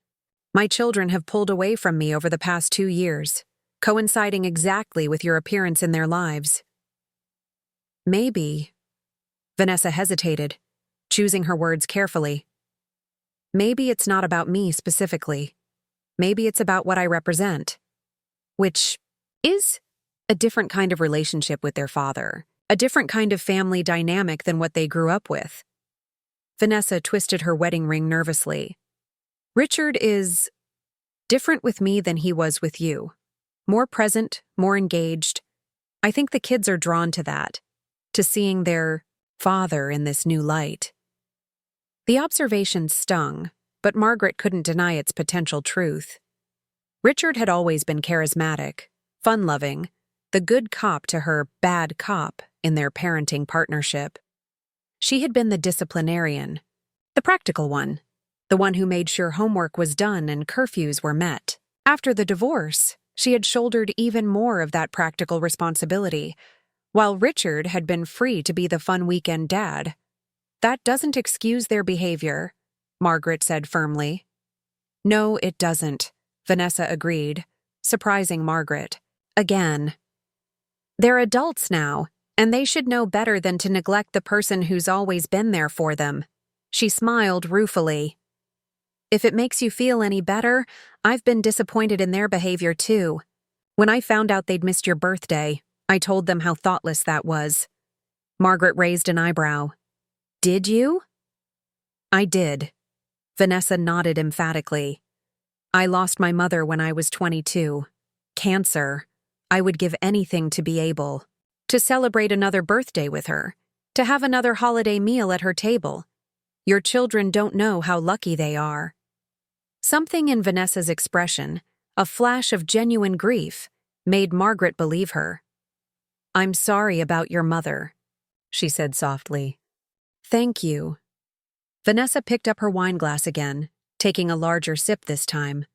Speaker 1: My children have pulled away from me over the past 2 years, coinciding exactly with your appearance in their lives. Maybe. Vanessa hesitated, choosing her words carefully. Maybe it's not about me specifically. Maybe it's about what I represent. Which is a different kind of relationship with their father, a different kind of family dynamic than what they grew up with. Vanessa twisted her wedding ring nervously. Richard is different with me than he was with you. More present, more engaged. I think the kids are drawn to that, to seeing their father in this new light. The observation stung, but Margaret couldn't deny its potential truth. Richard had always been charismatic, fun-loving, the good cop to her bad cop in their parenting partnership. She had been the disciplinarian, the practical one, the one who made sure homework was done and curfews were met. After the divorce, she had shouldered even more of that practical responsibility, while Richard had been free to be the fun weekend dad. That doesn't excuse their behavior, Margaret said firmly. No, it doesn't, Vanessa agreed, surprising Margaret. Again. They're adults now, and they should know better than to neglect the person who's always been there for them. She smiled ruefully. If it makes you feel any better, I've been disappointed in their behavior too. When I found out they'd missed your birthday, I told them how thoughtless that was. Margaret raised an eyebrow. Did you? I did. Vanessa nodded emphatically. I lost my mother when I was 22. Cancer. I would give anything to be able to celebrate another birthday with her, to have another holiday meal at her table. Your children don't know how lucky they are. Something in Vanessa's expression, a flash of genuine grief, made Margaret believe her. I'm sorry about your mother, she said softly. Thank you. Vanessa picked up her wine glass again, taking a larger sip this time.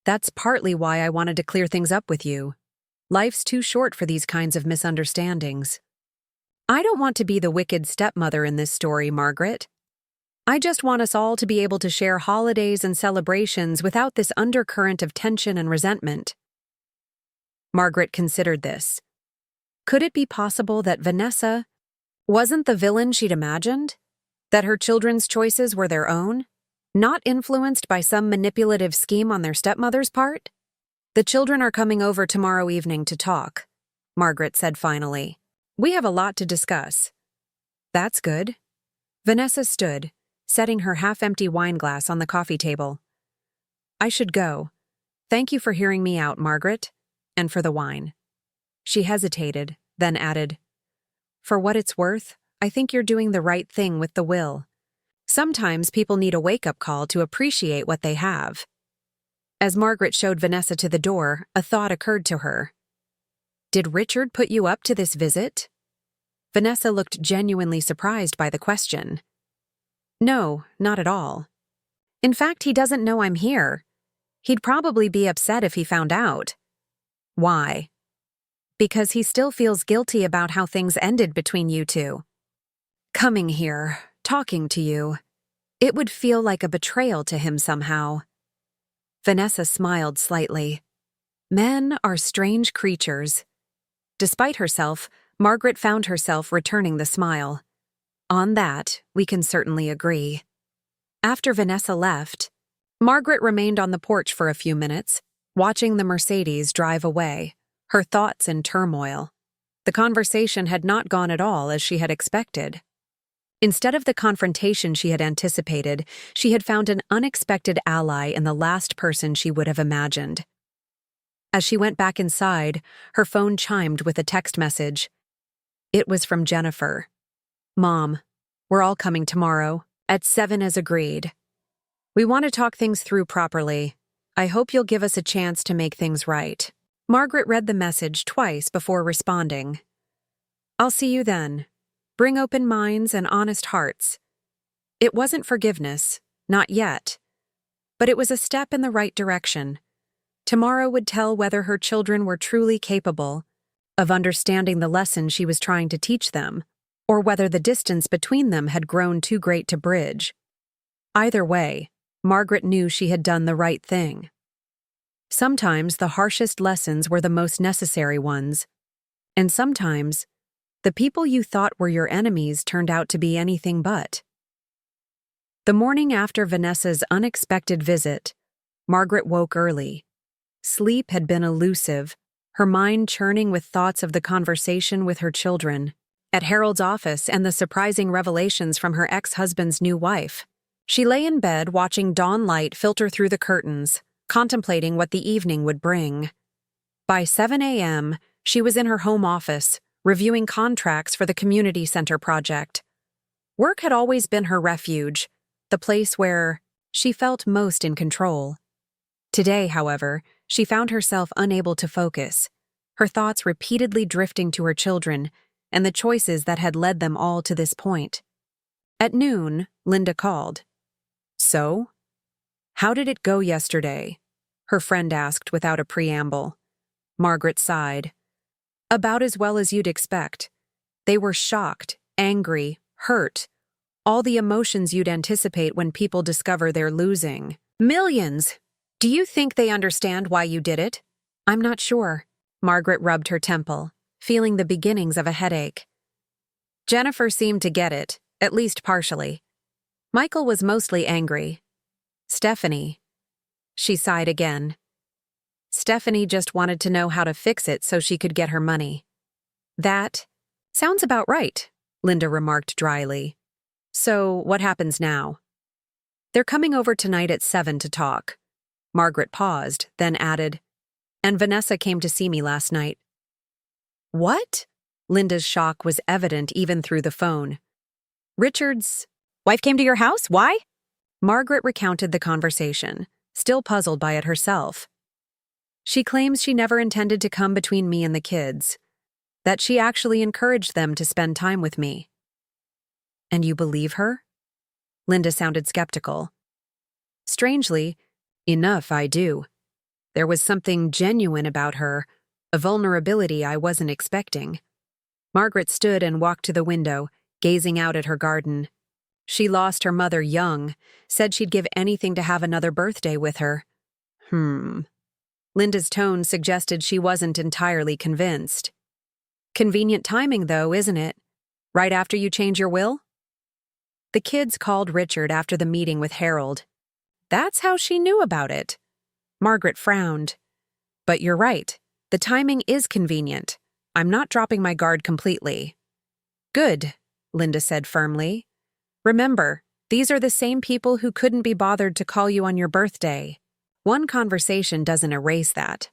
Speaker 1: That's partly why I wanted to clear things up with you. Life's too short for these kinds of misunderstandings. I don't want to be the wicked stepmother in this story, Margaret. I just want us all to be able to share holidays and celebrations without this undercurrent of tension and resentment. Margaret considered this. Could it be possible that Vanessa wasn't the villain she'd imagined? That her children's choices were their own, not influenced by some manipulative scheme on their stepmother's part? The children are coming over tomorrow evening to talk, Margaret said finally. We have a lot to discuss. That's good. Vanessa stood, setting her half-empty wine glass on the coffee table. I should go. Thank you for hearing me out, Margaret, and for the wine. She hesitated, then added, For what it's worth, I think you're doing the right thing with the will. Sometimes people need a wake-up call to appreciate what they have. As Margaret showed Vanessa to the door, a thought occurred to her. Did Richard put you up to this visit? Vanessa looked genuinely surprised by the question. No, not at all. In fact, he doesn't know I'm here. He'd probably be upset if he found out. Why? Because he still feels guilty about how things ended between you two. Coming here, talking to you, it would feel like a betrayal to him somehow. Vanessa smiled slightly. Men are strange creatures. Despite herself, Margaret found herself returning the smile. On that, we can certainly agree. After Vanessa left, Margaret remained on the porch for a few minutes, watching the Mercedes drive away, her thoughts in turmoil. The conversation had not gone at all as she had expected. Instead of the confrontation she had anticipated, she had found an unexpected ally in the last person she would have imagined. As she went back inside, her phone chimed with a text message. It was from Jennifer. Mom, we're all coming tomorrow, at 7 as agreed. We want to talk things through properly. I hope you'll give us a chance to make things right. Margaret read the message twice before responding. I'll see you then. Bring open minds and honest hearts. It wasn't forgiveness, not yet. But it was a step in the right direction. Tomorrow would tell whether her children were truly capable of understanding the lesson she was trying to teach them, or whether the distance between them had grown too great to bridge. Either way, Margaret knew she had done the right thing. Sometimes the harshest lessons were the most necessary ones, and sometimes the people you thought were your enemies turned out to be anything but. The morning after Vanessa's unexpected visit, Margaret woke early. Sleep had been elusive, her mind churning with thoughts of the conversation with her children, at Harold's office and the surprising revelations from her ex-husband's new wife. She lay in bed watching dawn light filter through the curtains, contemplating what the evening would bring. By 7 a.m., she was in her home office, reviewing contracts for the community center project. Work had always been her refuge, the place where she felt most in control. Today, however, she found herself unable to focus, her thoughts repeatedly drifting to her children and the choices that had led them all to this point. At noon, Linda called. So? How did it go yesterday? Her friend asked without a preamble. Margaret sighed. About as well as you'd expect. They were shocked, angry, hurt, all the emotions you'd anticipate when people discover they're losing. Millions! Do you think they understand why you did it? I'm not sure. Margaret rubbed her temple, feeling the beginnings of a headache. Jennifer seemed to get it, at least partially. Michael was mostly angry. Stephanie. She sighed again. Stephanie just wanted to know how to fix it so she could get her money. That sounds about right, Linda remarked dryly. So, what happens now? They're coming over tonight at 7 to talk. Margaret paused, then added, and Vanessa came to see me last night. What? Linda's shock was evident even through the phone. Richard's wife came to your house? Why? Margaret recounted the conversation, still puzzled by it herself. She claims she never intended to come between me and the kids, that she actually encouraged them to spend time with me. And you believe her? Linda sounded skeptical. Strangely enough, I do. There was something genuine about her, a vulnerability I wasn't expecting. Margaret stood and walked to the window, gazing out at her garden. She lost her mother young, said she'd give anything to have another birthday with her. Linda's tone suggested she wasn't entirely convinced. Convenient timing, though, isn't it? Right after you change your will? The kids called Richard after the meeting with Harold. That's how she knew about it. Margaret frowned. But you're right. The timing is convenient. I'm not dropping my guard completely. Good, Linda said firmly. Remember, these are the same people who couldn't be bothered to call you on your birthday. One conversation doesn't erase that.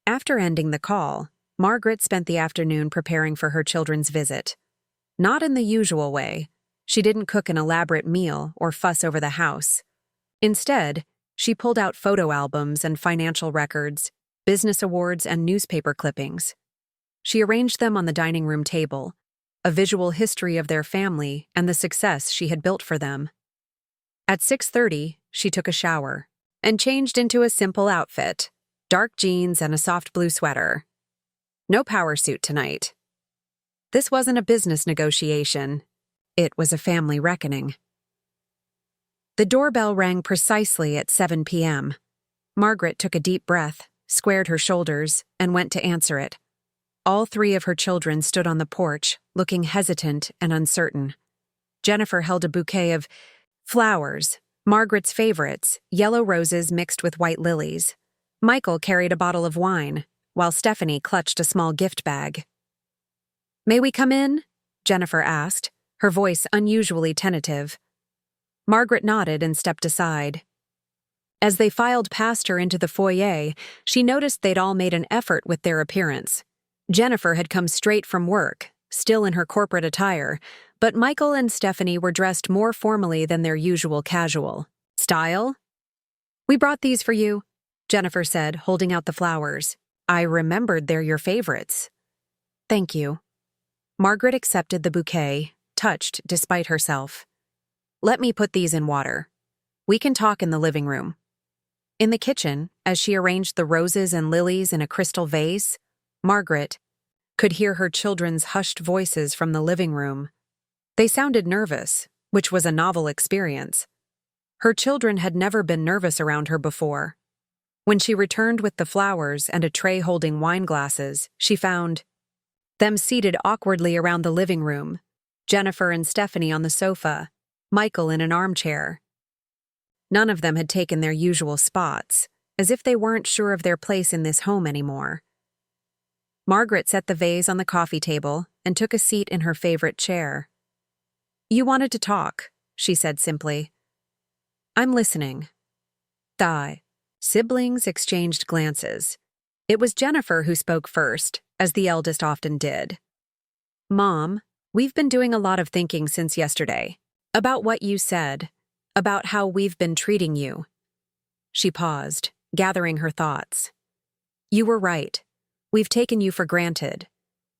Speaker 1: After ending the call, Margaret spent the afternoon preparing for her children's visit. Not in the usual way. She didn't cook an elaborate meal or fuss over the house. Instead, she pulled out photo albums and financial records, business awards and newspaper clippings. She arranged them on the dining room table, a visual history of their family and the success she had built for them. At 6:30, she took a shower and changed into a simple outfit, dark jeans and a soft blue sweater. No power suit tonight. This wasn't a business negotiation. It was a family reckoning. The doorbell rang precisely at 7 p.m. Margaret took a deep breath, squared her shoulders, and went to answer it. All three of her children stood on the porch, looking hesitant and uncertain. Jennifer held a bouquet of flowers, Margaret's favorites, yellow roses mixed with white lilies. Michael carried a bottle of wine, while Stephanie clutched a small gift bag. "May we come in?" Jennifer asked, her voice unusually tentative. Margaret nodded and stepped aside. As they filed past her into the foyer, she noticed they'd all made an effort with their appearance. Jennifer had come straight from work, still in her corporate attire, but Michael and Stephanie were dressed more formally than their usual casual style. "We brought these for you," Jennifer said, holding out the flowers. "I remembered they're your favorites." "Thank you." Margaret accepted the bouquet, touched despite herself. "Let me put these in water. We can talk in the living room." In the kitchen, as she arranged the roses and lilies in a crystal vase, Margaret could hear her children's hushed voices from the living room. They sounded nervous, which was a novel experience. Her children had never been nervous around her before. When she returned with the flowers and a tray holding wine glasses, she found them seated awkwardly around the living room, Jennifer and Stephanie on the sofa, Michael in an armchair. None of them had taken their usual spots, as if they weren't sure of their place in this home anymore. Margaret set the vase on the coffee table and took a seat in her favorite chair. "You wanted to talk," she said simply. "I'm listening." The siblings exchanged glances. It was Jennifer who spoke first, as the eldest often did. "Mom, we've been doing a lot of thinking since yesterday. About what you said. About how we've been treating you." She paused, gathering her thoughts. "You were right. We've taken you for granted.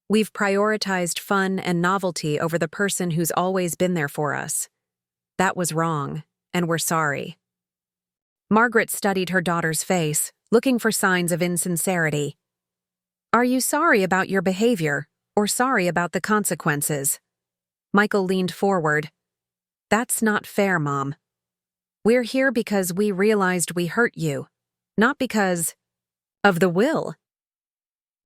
Speaker 1: We've prioritized fun and novelty over the person who's always been there for us. That was wrong, and we're sorry." Margaret studied her daughter's face, looking for signs of insincerity. "Are you sorry about your behavior, or sorry about the consequences?" Michael leaned forward. "That's not fair, Mom. We're here because we realized we hurt you, not because of the will."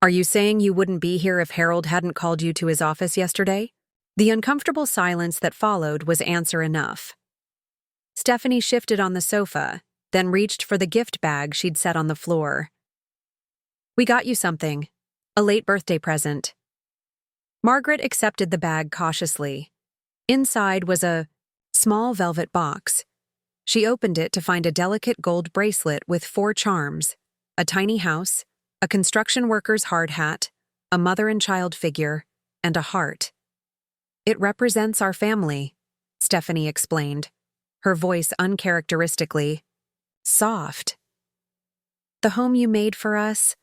Speaker 1: "Are you saying you wouldn't be here if Harold hadn't called you to his office yesterday?" The uncomfortable silence that followed was answer enough. Stephanie shifted on the sofa, then reached for the gift bag she'd set on the floor. "We got you something. A late birthday present." Margaret accepted the bag cautiously. Inside was a small velvet box. She opened it to find a delicate gold bracelet with 4 charms, a tiny house, a construction worker's hard hat, a mother and child figure, and a heart. "It represents our family," Stephanie explained, her voice uncharacteristically soft. "The home you made for us,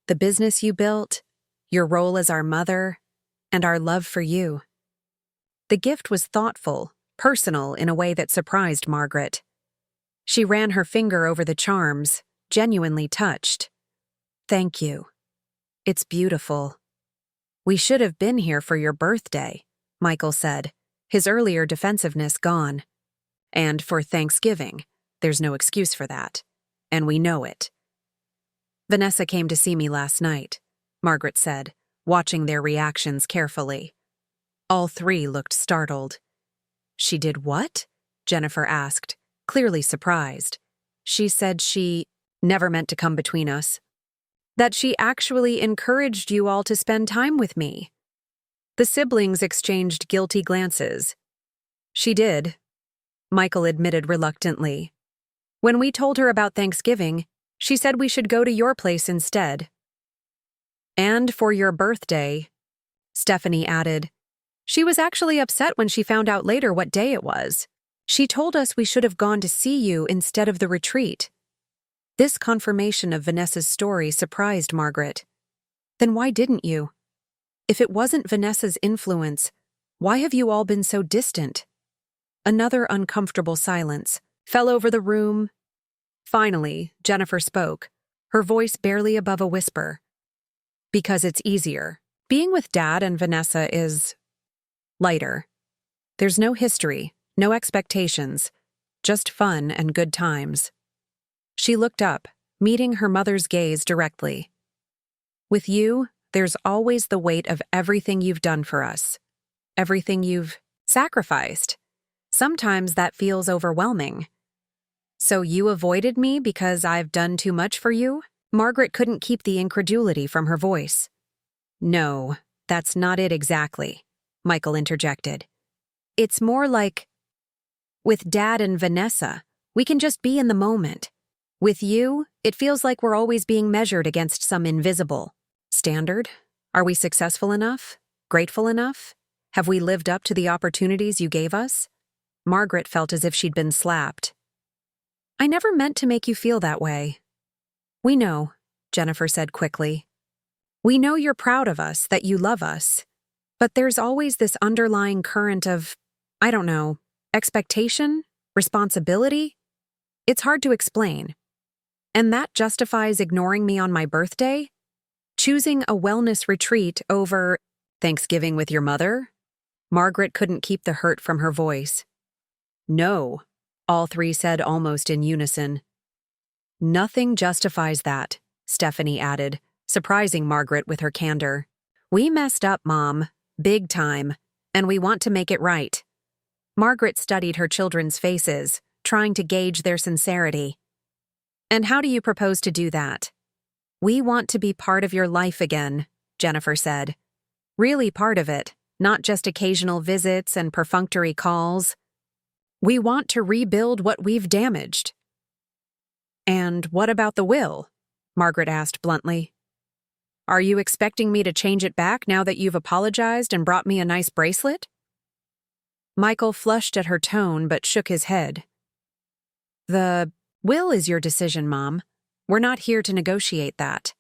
Speaker 1: the business you built, your role as our mother, and our love for you." The gift was thoughtful, personal in a way that surprised Margaret. She ran her finger over the charms, genuinely touched. "Thank you. It's beautiful." "We should have been here for your birthday," Michael said, his earlier defensiveness gone. "And for Thanksgiving. There's no excuse for that. And we know it." "Vanessa came to see me last night," Margaret said, watching their reactions carefully. All 3 looked startled. "She did what?" Jennifer asked, clearly surprised. "She said she never meant to come between us. That she actually encouraged you all to spend time with me." The siblings exchanged guilty glances. "She did," Michael admitted reluctantly. "When we told her about Thanksgiving, she said we should go to your place instead." "And for your birthday," Stephanie added. "She was actually upset when she found out later what day it was. She told us we should have gone to see you instead of the retreat." This confirmation of Vanessa's story surprised Margaret. "Then why didn't you? If it wasn't Vanessa's influence, why have you all been so distant?" Another uncomfortable silence, fell over the room. Finally, Jennifer spoke, her voice barely above a whisper. Because it's easier. Being with Dad and Vanessa is lighter. There's no history, no expectations, just fun and good times. She looked up, meeting her mother's gaze directly. With you, there's always the weight of everything you've done for us, everything you've sacrificed. Sometimes that feels overwhelming. So you avoided me because I've done too much for you? Margaret couldn't keep the incredulity from her voice. No, that's not it exactly, Michael interjected. It's more like, with Dad and Vanessa, we can just be in the moment. With you, it feels like we're always being measured against some invisible standard. Are we successful enough? Grateful enough? Have we lived up to the opportunities you gave us? Margaret felt as if she'd been slapped. I never meant to make you feel that way. We know, Jennifer said quickly. We know you're proud of us, that you love us. But there's always this underlying current of, I don't know, expectation? Responsibility? It's hard to explain. And that justifies ignoring me on my birthday? Choosing a wellness retreat over Thanksgiving with your mother? Margaret couldn't keep the hurt from her voice. No, all three said almost in unison. Nothing justifies that, Stephanie added, surprising Margaret with her candor. We messed up, Mom, big time, and we want to make it right. Margaret studied her children's faces, trying to gauge their sincerity. And how do you propose to do that? We want to be part of your life again, Jennifer said. Really part of it, not just occasional visits and perfunctory calls. We want to rebuild what we've damaged. And what about the will? Margaret asked bluntly. Are you expecting me to change it back now that you've apologized and brought me a nice bracelet? Michael flushed at her tone but shook his head. The will is your decision, Mom. We're not here to negotiate that.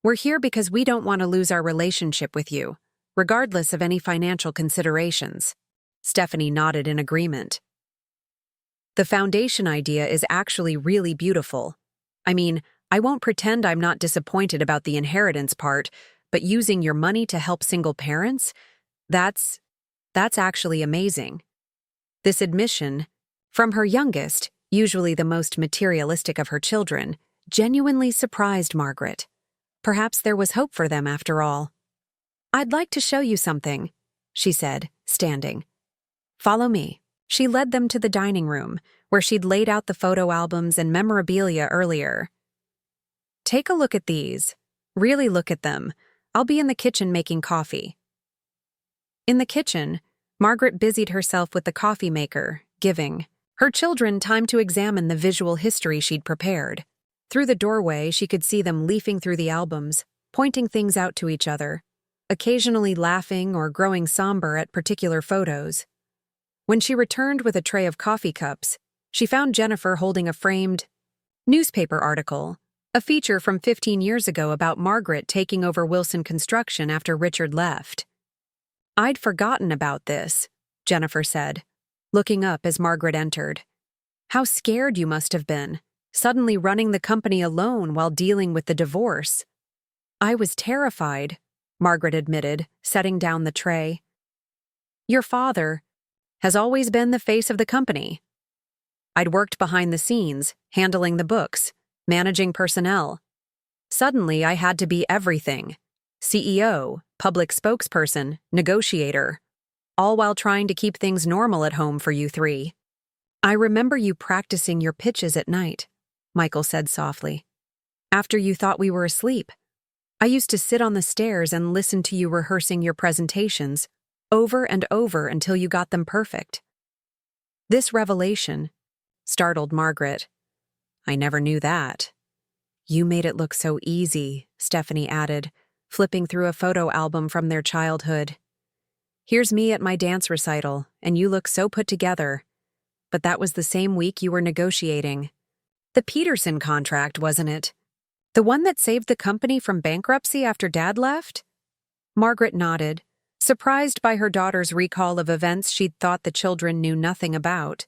Speaker 1: We're here because we don't want to lose our relationship with you, regardless of any financial considerations. Stephanie nodded in agreement. The foundation idea is actually really beautiful. I mean, I won't pretend I'm not disappointed about the inheritance part, but using your money to help single parents, that's actually amazing. This admission, from her youngest, usually the most materialistic of her children, genuinely surprised Margaret. Perhaps there was hope for them after all. I'd like to show you something, she said, standing. Follow me. She led them to the dining room, where she'd laid out the photo albums and memorabilia earlier. Take a look at these. Really look at them. I'll be in the kitchen making coffee. In the kitchen, Margaret busied herself with the coffee maker, giving her children time to examine the visual history she'd prepared. Through the doorway, she could see them leafing through the albums, pointing things out to each other, occasionally laughing or growing somber at particular photos. When she returned with a tray of coffee cups, she found Jennifer holding a framed newspaper article, a feature from 15 years ago about Margaret taking over Wilson Construction after Richard left. I'd forgotten about this, Jennifer said, looking up as Margaret entered. How scared you must have been, suddenly running the company alone while dealing with the divorce. I was terrified, Margaret admitted, setting down the tray. Your father has always been the face of the company. I'd worked behind the scenes, handling the books, managing personnel. Suddenly, I had to be everything. CEO, public spokesperson, negotiator, all while trying to keep things normal at home for you three. I remember you practicing your pitches at night, Michael said softly. After you thought we were asleep. I used to sit on the stairs and listen to you rehearsing your presentations, over and over until you got them perfect. This revelation startled Margaret. I never knew that. You made it look so easy, Stephanie added, flipping through a photo album from their childhood. Here's me at my dance recital, and you look so put together. But that was the same week you were negotiating. The Peterson contract, wasn't it? The one that saved the company from bankruptcy after Dad left? Margaret nodded, surprised by her daughter's recall of events she'd thought the children knew nothing about.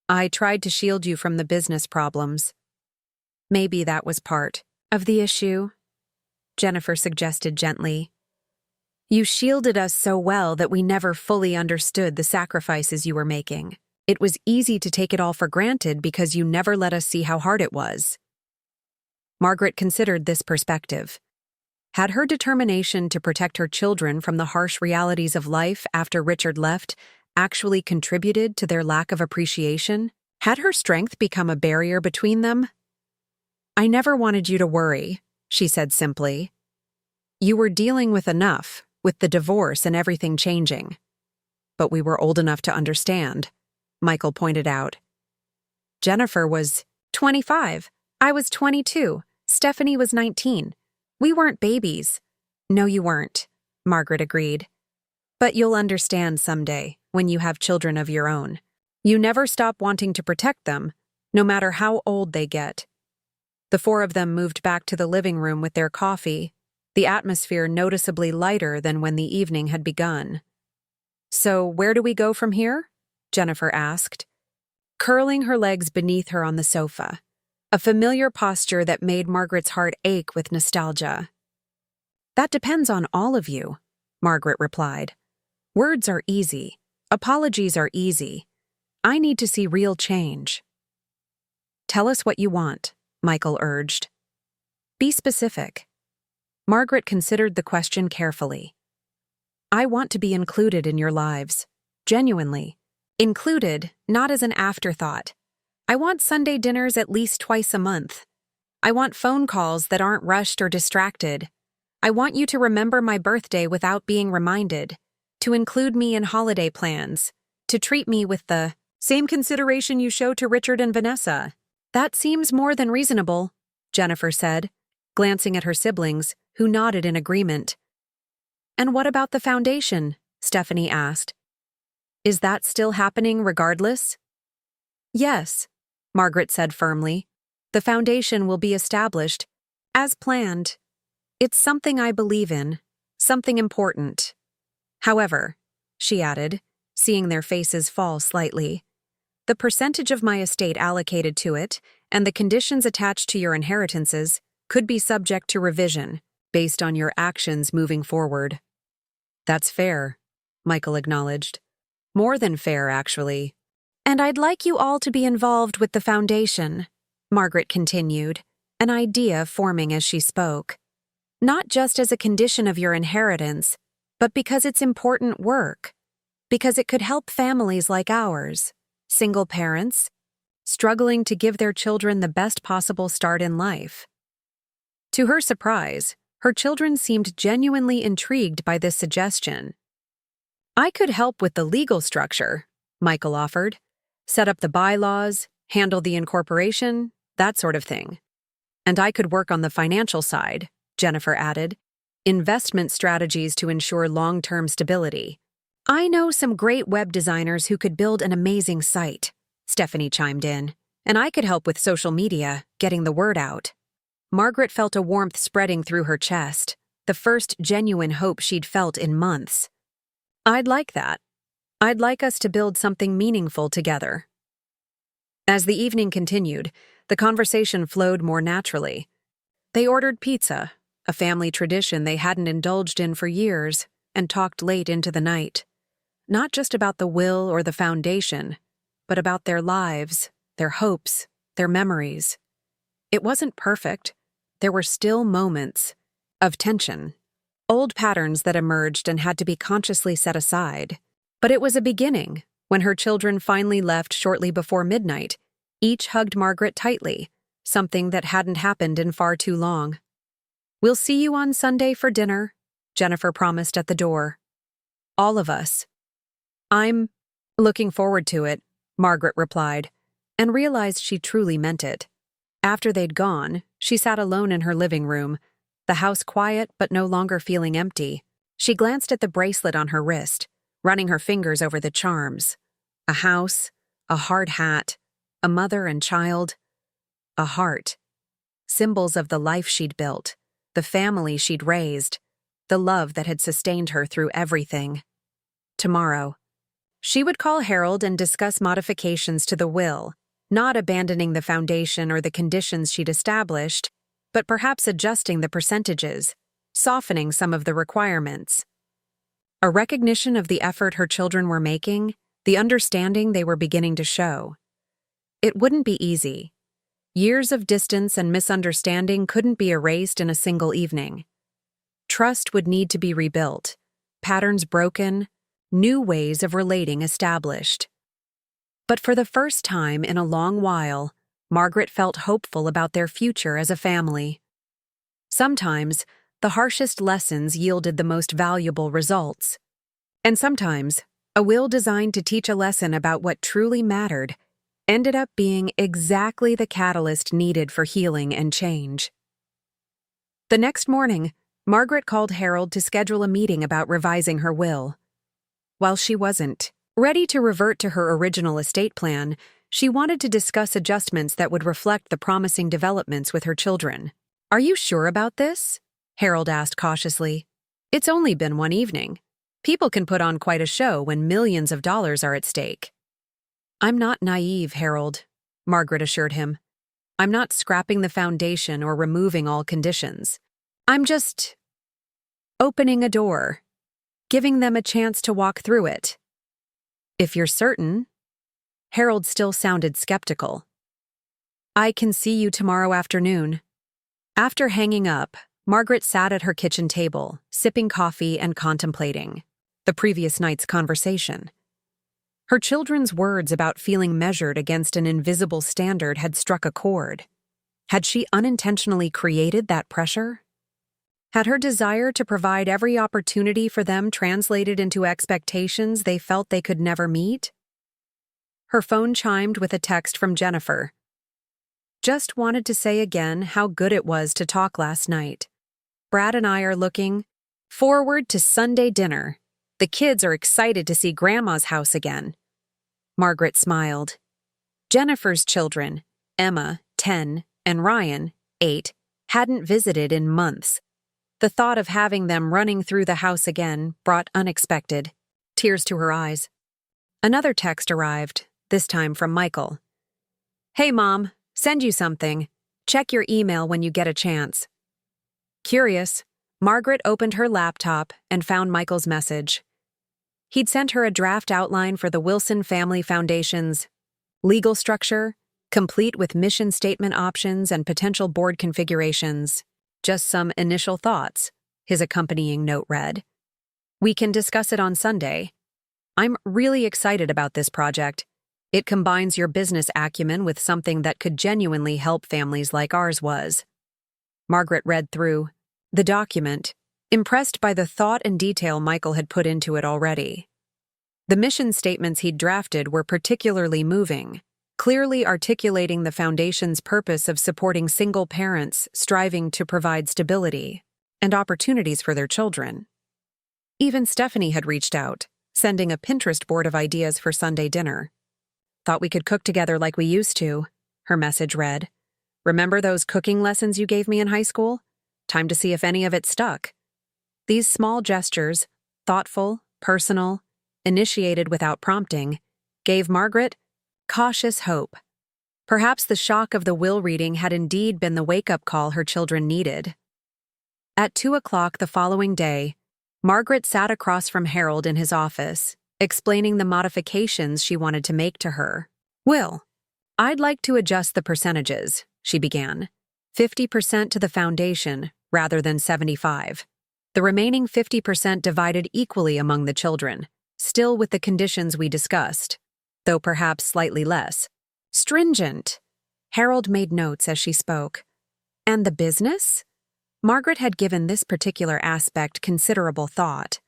Speaker 1: I tried to shield you from the business problems. Maybe that was part of the issue, Jennifer suggested gently. You shielded us so well that we never fully understood the sacrifices you were making. It was easy to take it all for granted because you never let us see how hard it was. Margaret considered this perspective. Had her determination to protect her children from the harsh realities of life after Richard left actually contributed to their lack of appreciation? Had her strength become a barrier between them? I never wanted you to worry, she said simply. You were dealing with enough, with the divorce and everything changing. But we were old enough to understand, Michael pointed out. Jennifer was 25. I was 22. Stephanie was 19. We weren't babies. No, you weren't, Margaret agreed. But you'll understand someday, when you have children of your own. You never stop wanting to protect them, no matter how old they get. The four of them moved back to the living room with their coffee, the atmosphere noticeably lighter than when the evening had begun. So, where do we go from here? Jennifer asked, curling her legs beneath her on the sofa, a familiar posture that made Margaret's heart ache with nostalgia. That depends on all of you, Margaret replied. Words are easy. Apologies are easy. I need to see real change. Tell us what you want, Michael urged. Be specific. Margaret considered the question carefully. I want to be included in your lives, genuinely. Included, not as an afterthought. I want Sunday dinners at least twice a month. I want phone calls that aren't rushed or distracted. I want you to remember my birthday without being reminded, to include me in holiday plans, to treat me with the same consideration you show to Richard and Vanessa. That seems more than reasonable, Jennifer said, glancing at her siblings, who nodded in agreement. And what about the foundation? Stephanie asked. Is that still happening regardless? Yes, Margaret said firmly. The foundation will be established, as planned. It's something I believe in, something important. However, she added, seeing their faces fall slightly, the percentage of my estate allocated to it and the conditions attached to your inheritances could be subject to revision based on your actions moving forward. That's fair, Michael acknowledged. More than fair, actually. And I'd like you all to be involved with the foundation, Margaret continued, an idea forming as she spoke. Not just as a condition of your inheritance, but because it's important work. Because it could help families like ours, single parents, struggling to give their children the best possible start in life. To her surprise, her children seemed genuinely intrigued by this suggestion. I could help with the legal structure, Michael offered. Set up the bylaws, handle the incorporation, that sort of thing. And I could work on the financial side, Jennifer added. Investment strategies to ensure long-term stability. I know some great web designers who could build an amazing site, Stephanie chimed in. And I could help with social media, getting the word out. Margaret felt a warmth spreading through her chest, the first genuine hope she'd felt in months. I'd like that. I'd like us to build something meaningful together. As the evening continued, the conversation flowed more naturally. They ordered pizza, a family tradition they hadn't indulged in for years, and talked late into the night. Not just about the will or the foundation, but about their lives, their hopes, their memories. It wasn't perfect. There were still moments of tension, old patterns that emerged and had to be consciously set aside. But it was a beginning. When her children finally left shortly before midnight, each hugged Margaret tightly, something that hadn't happened in far too long. We'll see you on Sunday for dinner, Jennifer promised at the door. All of us. I'm looking forward to it, Margaret replied, and realized she truly meant it. After they'd gone, she sat alone in her living room, the house quiet but no longer feeling empty. She glanced at the bracelet on her wrist, running her fingers over the charms. A house, a hard hat, a mother and child, a heart. Symbols of the life she'd built, the family she'd raised, the love that had sustained her through everything. Tomorrow, She would call Harold and discuss modifications to the will, not abandoning the foundation or the conditions she'd established, but perhaps adjusting the percentages, softening some of the requirements. A recognition of the effort her children were making, the understanding they were beginning to show. It wouldn't be easy. Years of distance and misunderstanding couldn't be erased in a single evening. Trust would need to be rebuilt, patterns broken, new ways of relating established. But for the first time in a long while, Margaret felt hopeful about their future as a family. Sometimes, the harshest lessons yielded the most valuable results. And sometimes, a will designed to teach a lesson about what truly mattered ended up being exactly the catalyst needed for healing and change. The next morning, Margaret called Harold to schedule a meeting about revising her will. While she wasn't ready to revert to her original estate plan, she wanted to discuss adjustments that would reflect the promising developments with her children. "Are you sure about this?" Harold asked cautiously. "It's only been one evening. People can put on quite a show when millions of dollars are at stake." "I'm not naive, Harold," Margaret assured him. "I'm not scrapping the foundation or removing all conditions. I'm just opening a door, giving them a chance to walk through it." "If you're certain." Harold still sounded skeptical. "I can see you tomorrow afternoon." After hanging up, Margaret sat at her kitchen table, sipping coffee and contemplating the previous night's conversation. Her children's words about feeling measured against an invisible standard had struck a chord. Had she unintentionally created that pressure? Had her desire to provide every opportunity for them translated into expectations they felt they could never meet? Her phone chimed with a text from Jennifer. "Just wanted to say again how good it was to talk last night. Brad and I are looking forward to Sunday dinner. The kids are excited to see Grandma's house again." Margaret smiled. Jennifer's children, Emma, 10, and Ryan, 8, hadn't visited in months. The thought of having them running through the house again brought unexpected tears to her eyes. Another text arrived, this time from Michael. "Hey, Mom, send you something. Check your email when you get a chance." Curious, Margaret opened her laptop and found Michael's message. He'd sent her a draft outline for the Wilson Family Foundation's legal structure, complete with mission statement options and potential board configurations. "Just some initial thoughts," his accompanying note read. "We can discuss it on Sunday. I'm really excited about this project. It combines your business acumen with something that could genuinely help families like ours was." Margaret read through the document, impressed by the thought and detail Michael had put into it already. The mission statements he'd drafted were particularly moving, clearly articulating the foundation's purpose of supporting single parents striving to provide stability and opportunities for their children. Even Stephanie had reached out, sending a Pinterest board of ideas for Sunday dinner. "Thought we could cook together like we used to," her message read. "Remember those cooking lessons you gave me in high school? Time to see if any of it stuck." These small gestures, thoughtful, personal, initiated without prompting, gave Margaret cautious hope. Perhaps the shock of the will reading had indeed been the wake-up call her children needed. At 2:00 the following day, Margaret sat across from Harold in his office, explaining the modifications she wanted to make to her will. "I'd like to adjust the percentages," she began. 50% to the foundation rather than 75. The remaining 50% divided equally among the children, still with the conditions we discussed, though perhaps slightly less. "Stringent." Harold made notes as she spoke. "And the business?" Margaret had given this particular aspect considerable thought.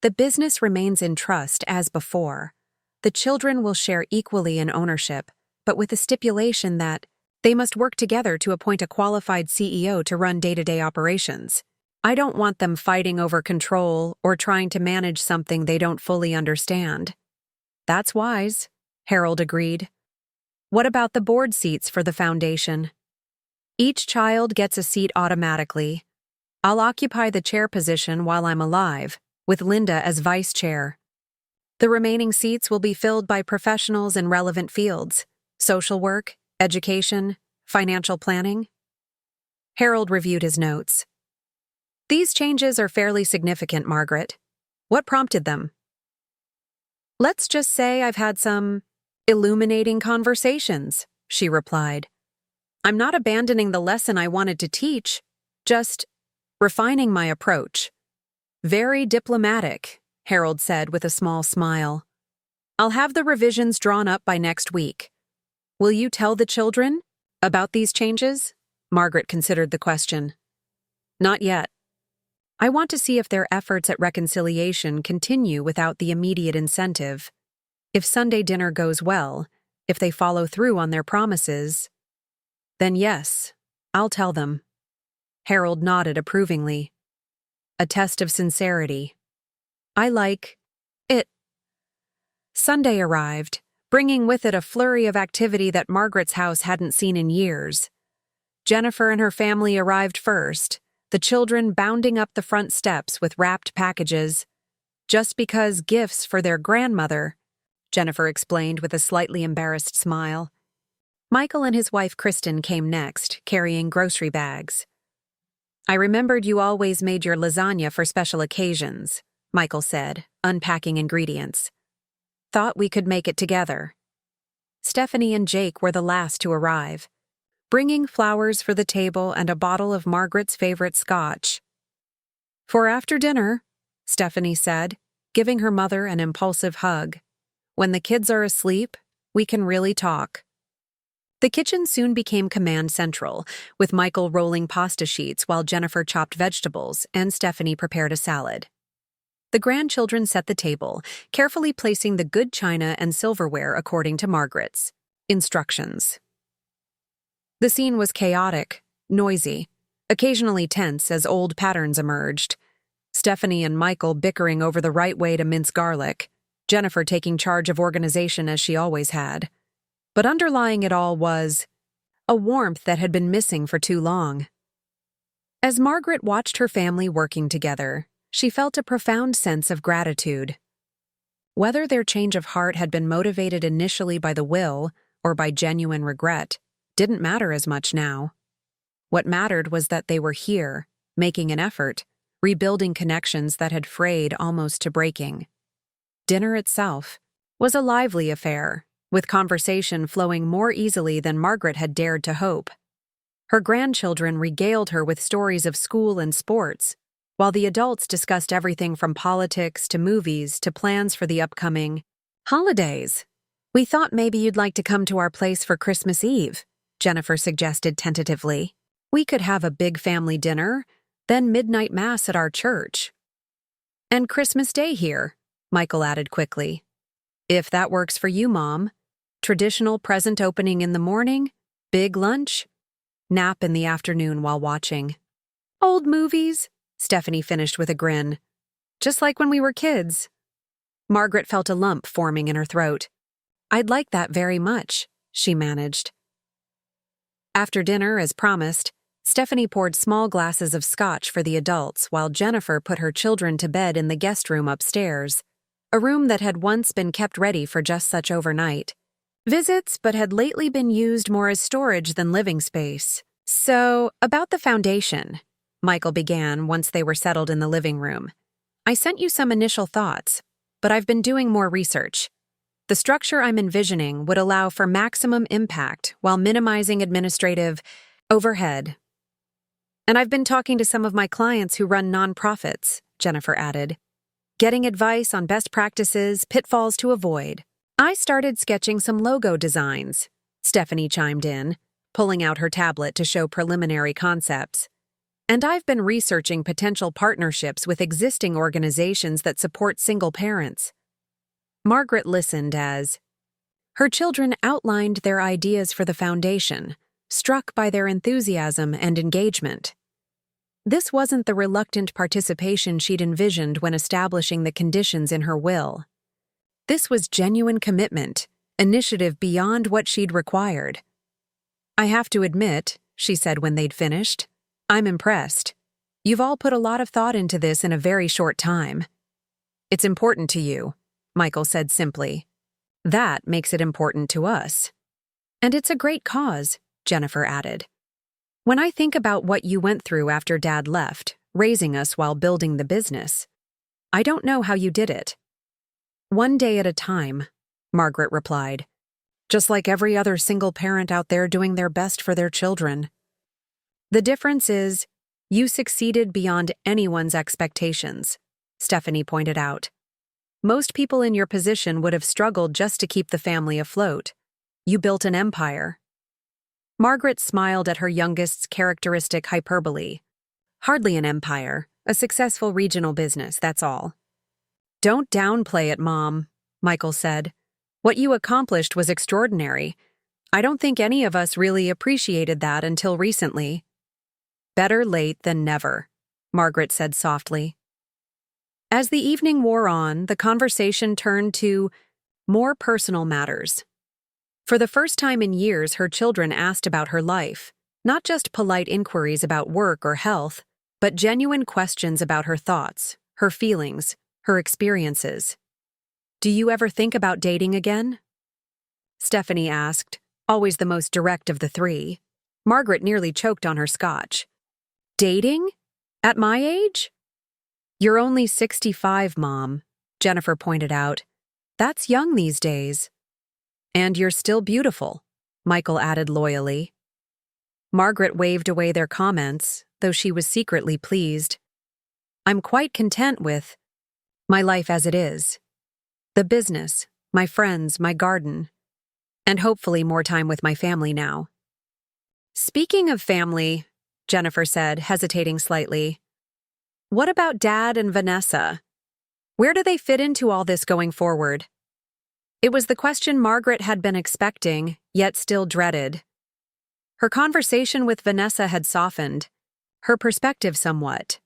Speaker 1: "The business remains in trust as before. The children will share equally in ownership, but with the stipulation that they must work together to appoint a qualified CEO to run day-to-day operations. I don't want them fighting over control or trying to manage something they don't fully understand." "That's wise," Harold agreed. "What about the board seats for the foundation?" "Each child gets a seat automatically. I'll occupy the chair position while I'm alive, with Linda as vice chair." The remaining seats will be filled by professionals in relevant fields: social work, education, financial planning. Harold reviewed his notes. These changes are fairly significant, Margaret. What prompted them? Let's just say I've had some illuminating conversations, she replied. I'm not abandoning the lesson I wanted to teach, just refining my approach. Very diplomatic, Harold said with a small smile. I'll have the revisions drawn up by next week. Will you tell the children about these changes? Margaret considered the question. Not yet. I want to see if their efforts at reconciliation continue without the immediate incentive. If Sunday dinner goes well, if they follow through on their promises, then yes, I'll tell them. Harold nodded approvingly. A test of sincerity. I like it. Sunday arrived, bringing with it a flurry of activity that Margaret's house hadn't seen in years. Jennifer and her family arrived first, the children bounding up the front steps with wrapped packages. Just because gifts for their grandmother, Jennifer explained with a slightly embarrassed smile. Michael and his wife Kristen came next, carrying grocery bags. I remembered you always made your lasagna for special occasions, Michael said, unpacking ingredients. Thought we could make it together. Stephanie and Jake were the last to arrive, bringing flowers for the table and a bottle of Margaret's favorite scotch. For after dinner, Stephanie said, giving her mother an impulsive hug. When the kids are asleep, we can really talk. The kitchen soon became command central, with Michael rolling pasta sheets while Jennifer chopped vegetables and Stephanie prepared a salad. The grandchildren set the table, carefully placing the good china and silverware according to Margaret's instructions. The scene was chaotic, noisy, occasionally tense as old patterns emerged. Stephanie and Michael bickering over the right way to mince garlic, Jennifer taking charge of organization as she always had. But underlying it all was a warmth that had been missing for too long. As Margaret watched her family working together, she felt a profound sense of gratitude. Whether their change of heart had been motivated initially by the will or by genuine regret didn't matter as much now. What mattered was that they were here, making an effort, rebuilding connections that had frayed almost to breaking. Dinner itself was a lively affair, with conversation flowing more easily than Margaret had dared to hope. Her grandchildren regaled her with stories of school and sports, while the adults discussed everything from politics to movies to plans for the upcoming holidays. We thought maybe you'd like to come to our place for Christmas Eve, Jennifer suggested tentatively. We could have a big family dinner, then midnight mass at our church. And Christmas Day here, Michael added quickly. If that works for you, Mom. Traditional present opening in the morning, big lunch, nap in the afternoon while watching. Old movies, Stephanie finished with a grin. Just like when we were kids. Margaret felt a lump forming in her throat. I'd like that very much, she managed. After dinner, as promised, Stephanie poured small glasses of scotch for the adults while Jennifer put her children to bed in the guest room upstairs, a room that had once been kept ready for just such overnight visits but had lately been used more as storage than living space. So, about the foundation, Michael began once they were settled in the living room. I sent you some initial thoughts, but I've been doing more research. The structure I'm envisioning would allow for maximum impact while minimizing administrative overhead. And I've been talking to some of my clients who run nonprofits, Jennifer added, getting advice on best practices, pitfalls to avoid. I started sketching some logo designs, Stephanie chimed in, pulling out her tablet to show preliminary concepts. And I've been researching potential partnerships with existing organizations that support single parents. Margaret listened as her children outlined their ideas for the foundation, struck by their enthusiasm and engagement. This wasn't the reluctant participation she'd envisioned when establishing the conditions in her will. This was genuine commitment, initiative beyond what she'd required. I have to admit, she said when they'd finished, I'm impressed. You've all put a lot of thought into this in a very short time. It's important to you, Michael said simply. That makes it important to us. And it's a great cause, Jennifer added. When I think about what you went through after Dad left, raising us while building the business, I don't know how you did it. One day at a time, Margaret replied. Just like every other single parent out there doing their best for their children. The difference is, you succeeded beyond anyone's expectations, Stephanie pointed out. Most people in your position would have struggled just to keep the family afloat. You built an empire. Margaret smiled at her youngest's characteristic hyperbole. Hardly an empire, a successful regional business, that's all. Don't downplay it, Mom, Michael said. What you accomplished was extraordinary. I don't think any of us really appreciated that until recently. Better late than never, Margaret said softly. As the evening wore on, the conversation turned to more personal matters. For the first time in years, her children asked about her life, not just polite inquiries about work or health, but genuine questions about her thoughts, her feelings, her experiences. Do you ever think about dating again? Stephanie asked, always the most direct of the three. Margaret nearly choked on her scotch. Dating? At my age? You're only 65, Mom, Jennifer pointed out. That's young these days. And you're still beautiful, Michael added loyally. Margaret waved away their comments, though she was secretly pleased. I'm quite content with my life as it is. The business, my friends, my garden, and hopefully more time with my family now. Speaking of family, Jennifer said, hesitating slightly, what about Dad and Vanessa? Where do they fit into all this going forward? It was the question Margaret had been expecting, yet still dreaded. Her conversation with Vanessa had softened, her perspective somewhat.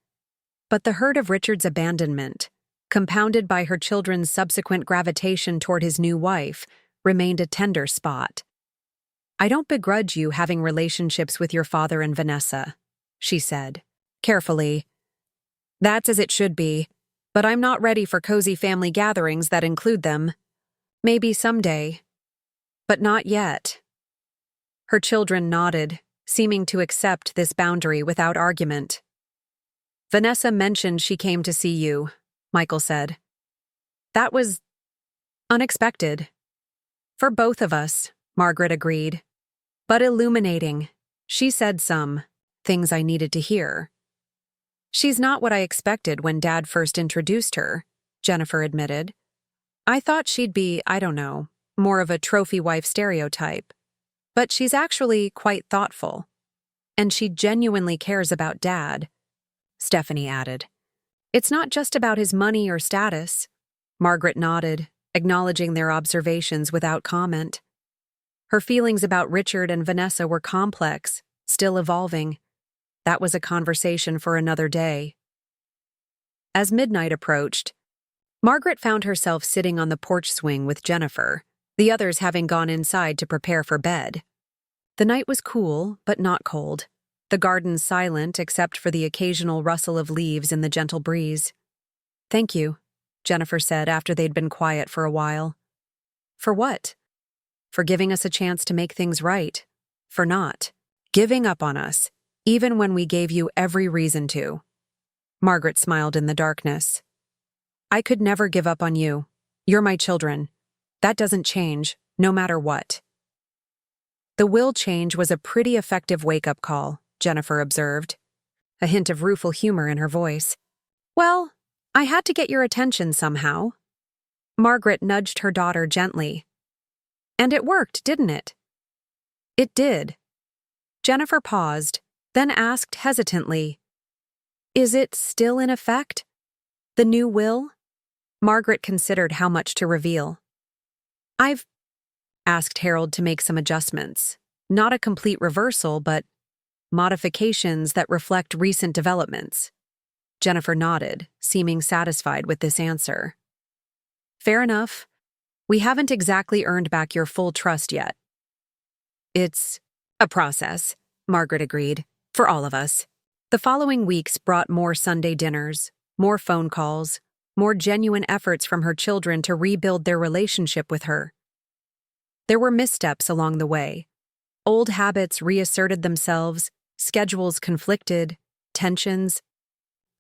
Speaker 1: But the hurt of Richard's abandonment, compounded by her children's subsequent gravitation toward his new wife, remained a tender spot. I don't begrudge you having relationships with your father and Vanessa, she said, carefully. That's as it should be, but I'm not ready for cozy family gatherings that include them. Maybe someday. But not yet. Her children nodded, seeming to accept this boundary without argument. Vanessa mentioned she came to see you, Michael said. That was unexpected. For both of us, Margaret agreed. But illuminating. She said some things I needed to hear. She's not what I expected when Dad first introduced her, Jennifer admitted. I thought she'd be, I don't know, more of a trophy wife stereotype. But she's actually quite thoughtful. And she genuinely cares about Dad, Stephanie added. It's not just about his money or status. Margaret nodded, acknowledging their observations without comment. Her feelings about Richard and Vanessa were complex, still evolving. That was a conversation for another day. As midnight approached, Margaret found herself sitting on the porch swing with Jennifer, the others having gone inside to prepare for bed. The night was cool, but not cold. The garden silent except for the occasional rustle of leaves in the gentle breeze. Thank you, Jennifer said after they'd been quiet for a while. For what? For giving us a chance to make things right. For not giving up on us, even when we gave you every reason to. Margaret smiled in the darkness. I could never give up on you. You're my children. That doesn't change, no matter what. The will change was a pretty effective wake-up call, Jennifer observed, a hint of rueful humor in her voice. Well, I had to get your attention somehow. Margaret nudged her daughter gently. And it worked, didn't it? It did. Jennifer paused, then asked hesitantly, Is it still in effect? The new will? Margaret considered how much to reveal. I've asked Harold to make some adjustments. Not a complete reversal, but modifications that reflect recent developments. Jennifer nodded, seeming satisfied with this answer. Fair enough. We haven't exactly earned back your full trust yet. It's a process, Margaret agreed, for all of us. The following weeks brought more Sunday dinners, more phone calls, more genuine efforts from her children to rebuild their relationship with her. There were missteps along the way. Old habits reasserted themselves, schedules conflicted, tensions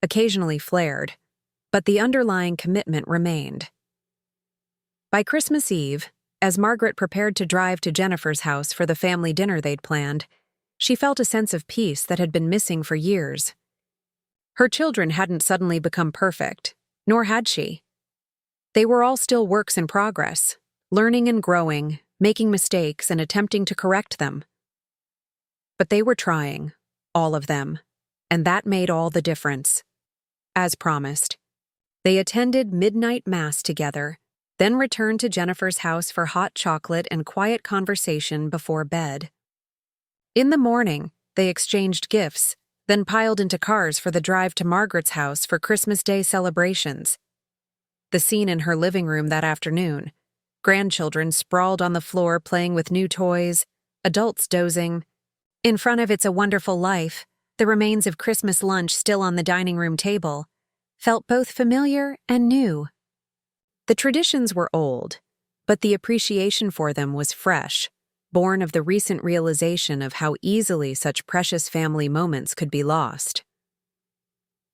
Speaker 1: occasionally flared, but the underlying commitment remained. By Christmas Eve, as Margaret prepared to drive to Jennifer's house for the family dinner they'd planned, she felt a sense of peace that had been missing for years. Her children hadn't suddenly become perfect, nor had she. They were all still works in progress, learning and growing, making mistakes and attempting to correct them. But they were trying, all of them, and that made all the difference. As promised, they attended midnight mass together, then returned to Jennifer's house for hot chocolate and quiet conversation before bed. In the morning, they exchanged gifts, then piled into cars for the drive to Margaret's house for Christmas Day celebrations. The scene in her living room that afternoon, grandchildren sprawled on the floor playing with new toys, adults dozing. In front of It's a Wonderful Life, the remains of Christmas lunch still on the dining room table, felt both familiar and new. The traditions were old, but the appreciation for them was fresh, born of the recent realization of how easily such precious family moments could be lost.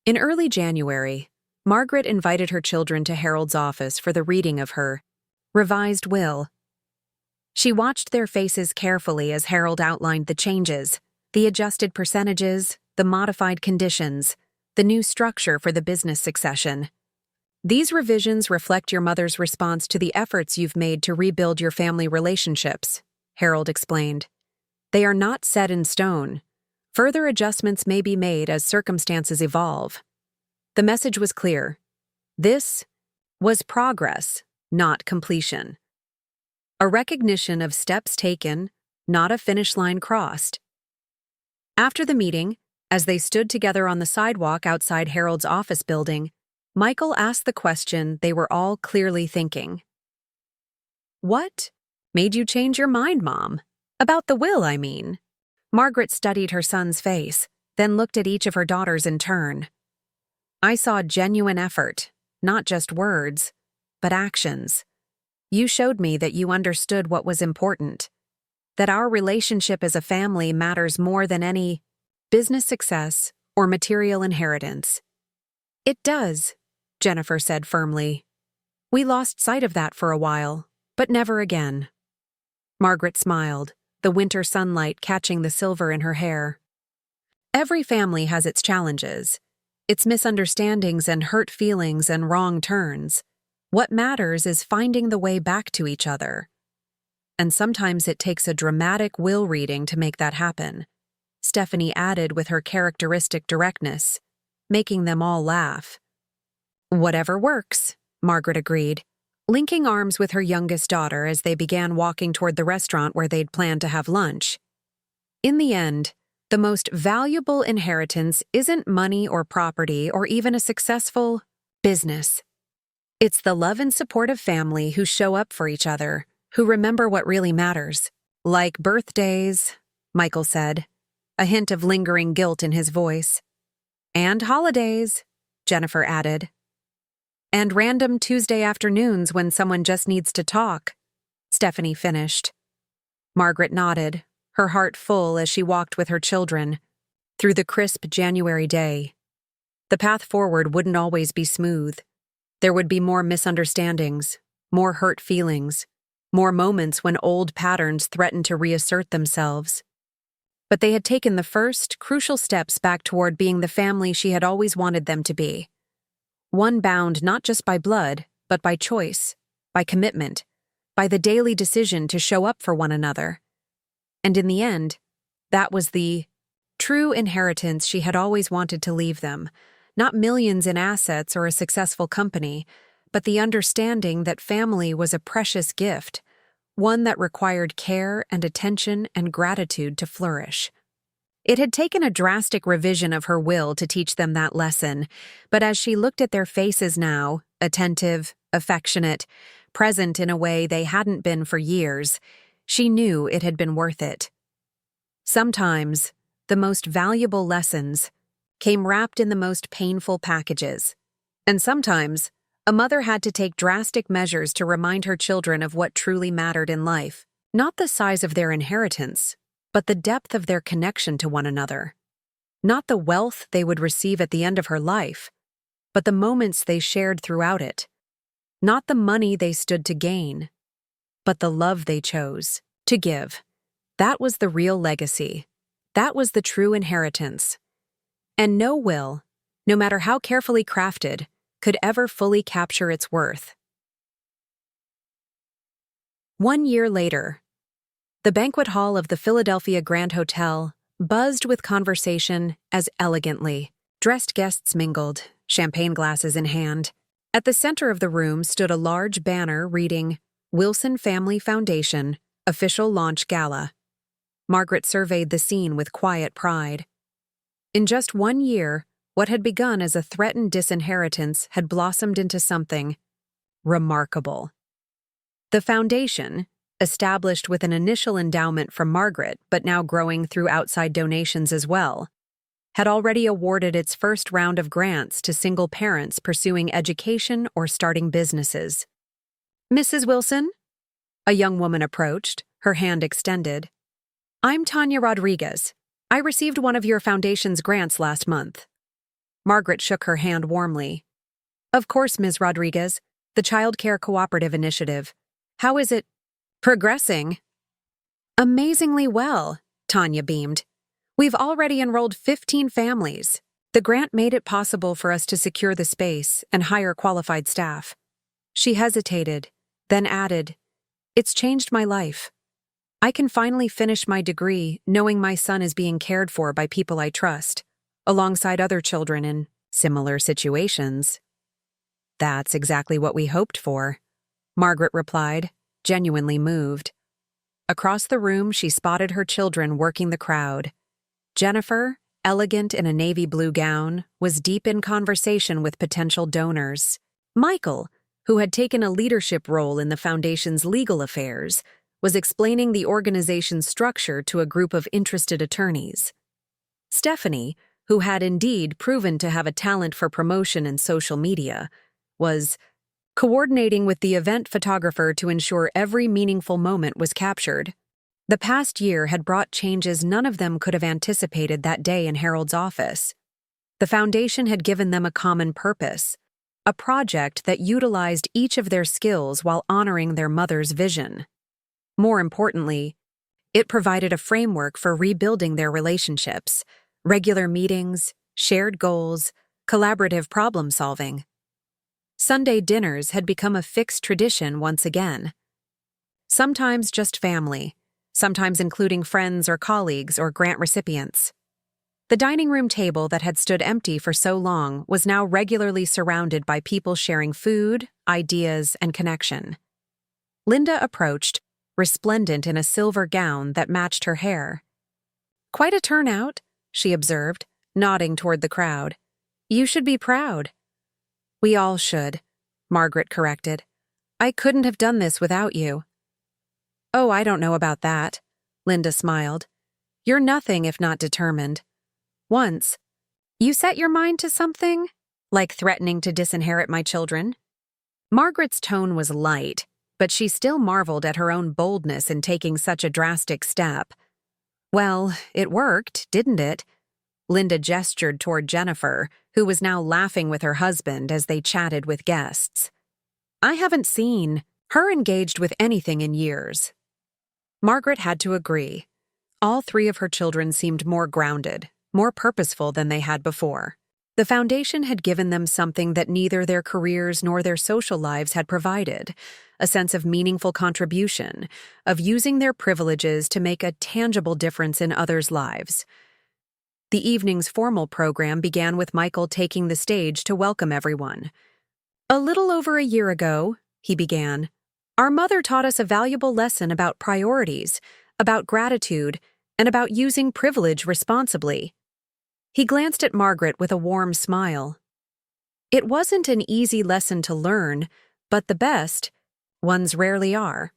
Speaker 1: In early January, Margaret invited her children to Harold's office for the reading of her revised will. She watched their faces carefully as Harold outlined the changes, the adjusted percentages, the modified conditions, the new structure for the business succession. These revisions reflect your mother's response to the efforts you've made to rebuild your family relationships, Harold explained. They are not set in stone. Further adjustments may be made as circumstances evolve. The message was clear. This was progress, not completion. A recognition of steps taken, not a finish line crossed. After the meeting, as they stood together on the sidewalk outside Harold's office building, Michael asked the question they were all clearly thinking. "What made you change your mind, Mom? About the will, I mean." Margaret studied her son's face, then looked at each of her daughters in turn. "I saw genuine effort, not just words, but actions. You showed me that you understood what was important, that our relationship as a family matters more than any business success or material inheritance." "It does," Jennifer said firmly. "We lost sight of that for a while, but never again." Margaret smiled, the winter sunlight catching the silver in her hair. "Every family has its challenges, its misunderstandings and hurt feelings and wrong turns. What matters is finding the way back to each other. And sometimes it takes a dramatic will reading to make that happen," Stephanie added with her characteristic directness, making them all laugh. "Whatever works," Margaret agreed, linking arms with her youngest daughter as they began walking toward the restaurant where they'd planned to have lunch. In the end, the most valuable inheritance isn't money or property or even a successful business. It's the love and support of family who show up for each other, who remember what really matters. "Like birthdays," Michael said, a hint of lingering guilt in his voice. "And holidays," Jennifer added. "And random Tuesday afternoons when someone just needs to talk," Stephanie finished. Margaret nodded, her heart full as she walked with her children through the crisp January day. The path forward wouldn't always be smooth. There would be more misunderstandings, more hurt feelings, more moments when old patterns threatened to reassert themselves. But they had taken the first, crucial steps back toward being the family she had always wanted them to be. One bound not just by blood, but by choice, by commitment, by the daily decision to show up for one another. And in the end, that was the true inheritance she had always wanted to leave them. Not millions in assets or a successful company, but the understanding that family was a precious gift, one that required care and attention and gratitude to flourish. It had taken a drastic revision of her will to teach them that lesson, but as she looked at their faces now, attentive, affectionate, present in a way they hadn't been for years, she knew it had been worth it. Sometimes, the most valuable lessons came wrapped in the most painful packages, and sometimes A mother had to take drastic measures to remind her children of what truly mattered in life, not the size of their inheritance, but the depth of their connection to one another. Not the wealth they would receive at the end of her life, but the moments they shared throughout it. Not the money they stood to gain, but the love they chose to give. That was the real legacy. That was the true inheritance. And no will, no matter how carefully crafted, could ever fully capture its worth. 1 year later, the banquet hall of the Philadelphia Grand Hotel buzzed with conversation as elegantly dressed guests mingled, champagne glasses in hand. At the center of the room stood a large banner reading, "Wilson Family Foundation, Official Launch Gala." Margaret surveyed the scene with quiet pride. In just 1 year, what had begun as a threatened disinheritance had blossomed into something remarkable. The foundation, established with an initial endowment from Margaret but now growing through outside donations as well, had already awarded its first round of grants to single parents pursuing education or starting businesses. "Mrs. Wilson?" A young woman approached, her hand extended. "I'm Tanya Rodriguez. I received one of your foundation's grants last month." Margaret shook her hand warmly. "Of course, Ms. Rodriguez, the Child Care Cooperative Initiative. How is it progressing?" "Amazingly well," Tanya beamed. "We've already enrolled 15 families. The grant made it possible for us to secure the space and hire qualified staff." She hesitated, then added, "It's changed my life. I can finally finish my degree knowing my son is being cared for by people I trust, alongside other children in similar situations." "That's exactly what we hoped for," Margaret replied, genuinely moved. Across the room, she spotted her children working the crowd. Jennifer, elegant in a navy blue gown, was deep in conversation with potential donors. Michael, who had taken a leadership role in the foundation's legal affairs, was explaining the organization's structure to a group of interested attorneys. Stephanie, who had indeed proven to have a talent for promotion and social media, was coordinating with the event photographer to ensure every meaningful moment was captured. The past year had brought changes none of them could have anticipated that day in Harold's office. The foundation had given them a common purpose, a project that utilized each of their skills while honoring their mother's vision. More importantly, it provided a framework for rebuilding their relationships, regular meetings, shared goals, collaborative problem-solving. Sunday dinners had become a fixed tradition once again. Sometimes just family, sometimes including friends or colleagues or grant recipients. The dining room table that had stood empty for so long was now regularly surrounded by people sharing food, ideas, and connection. Linda approached, resplendent in a silver gown that matched her hair. "Quite a turnout," she observed, nodding toward the crowd. "You should be proud." "We all should," Margaret corrected. "I couldn't have done this without you." "Oh, I don't know about that," Linda smiled. "You're nothing if not determined. Once, you set your mind to something, like threatening to disinherit my children." Margaret's tone was light, but she still marveled at her own boldness in taking such a drastic step. "Well, it worked, didn't it?" Linda gestured toward Jennifer, who was now laughing with her husband as they chatted with guests. "I haven't seen her engaged with anything in years." Margaret had to agree. All 3 of her children seemed more grounded, more purposeful than they had before. The foundation had given them something that neither their careers nor their social lives had provided, a sense of meaningful contribution, of using their privileges to make a tangible difference in others' lives. The evening's formal program began with Michael taking the stage to welcome everyone. "A little over a year ago," he began, "our mother taught us a valuable lesson about priorities, about gratitude, and about using privilege responsibly." He glanced at Margaret with a warm smile. It wasn't an easy lesson to learn, but the best ones rarely are.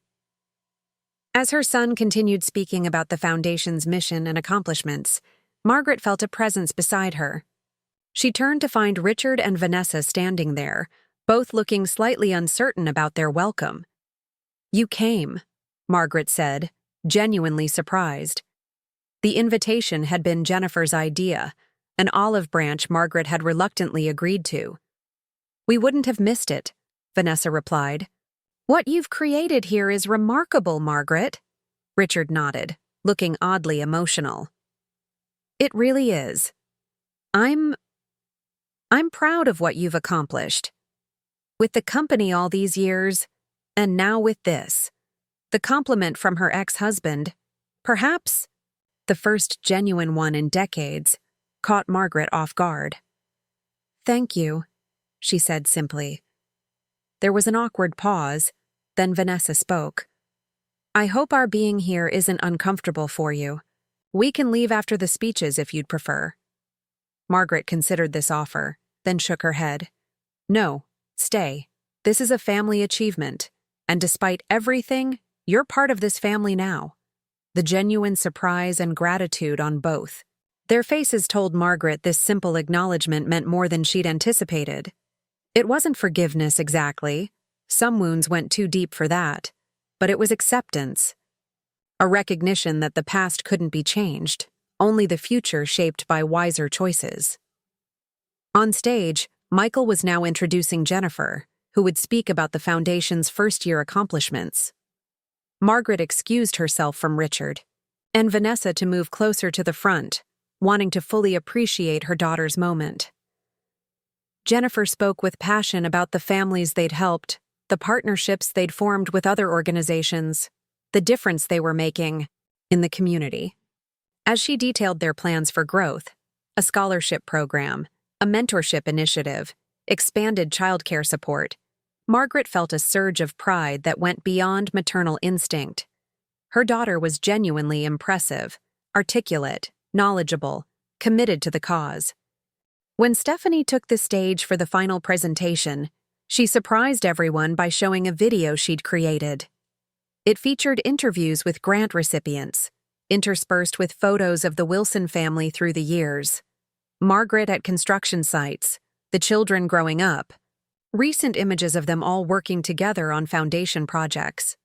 Speaker 1: As her son continued speaking about the foundation's mission and accomplishments, Margaret felt a presence beside her. She turned to find Richard and Vanessa standing there, both looking slightly uncertain about their welcome. "You came," Margaret said, genuinely surprised. The invitation had been Jennifer's idea, an olive branch Margaret had reluctantly agreed to. "We wouldn't have missed it," Vanessa replied. "What you've created here is remarkable, Margaret." Richard nodded, looking oddly emotional. "It really is. I'm proud of what you've accomplished. With the company all these years, and now with this." The compliment from her ex-husband, perhaps the first genuine one in decades, caught Margaret off guard. "Thank you," she said simply. There was an awkward pause, then Vanessa spoke. "I hope our being here isn't uncomfortable for you. We can leave after the speeches if you'd prefer." Margaret considered this offer, then shook her head. "No, stay. This is a family achievement, and despite everything, you're part of this family now." The genuine surprise and gratitude on both. Their faces told Margaret this simple acknowledgement meant more than she'd anticipated. It wasn't forgiveness exactly. Some wounds went too deep for that. But it was acceptance. A recognition that the past couldn't be changed, only the future shaped by wiser choices. On stage, Michael was now introducing Jennifer, who would speak about the Foundation's first-year accomplishments. Margaret excused herself from Richard, and Vanessa to move closer to the front, wanting to fully appreciate her daughter's moment. Jennifer spoke with passion about the families they'd helped, the partnerships they'd formed with other organizations, the difference they were making in the community. As she detailed their plans for growth, a scholarship program, a mentorship initiative, expanded childcare support, Margaret felt a surge of pride that went beyond maternal instinct. Her daughter was genuinely impressive, articulate, knowledgeable, committed to the cause. When Stephanie took the stage for the final presentation, she surprised everyone by showing a video she'd created. It featured interviews with grant recipients, interspersed with photos of the Wilson family through the years. Margaret at construction sites, the children growing up, recent images of them all working together on foundation projects.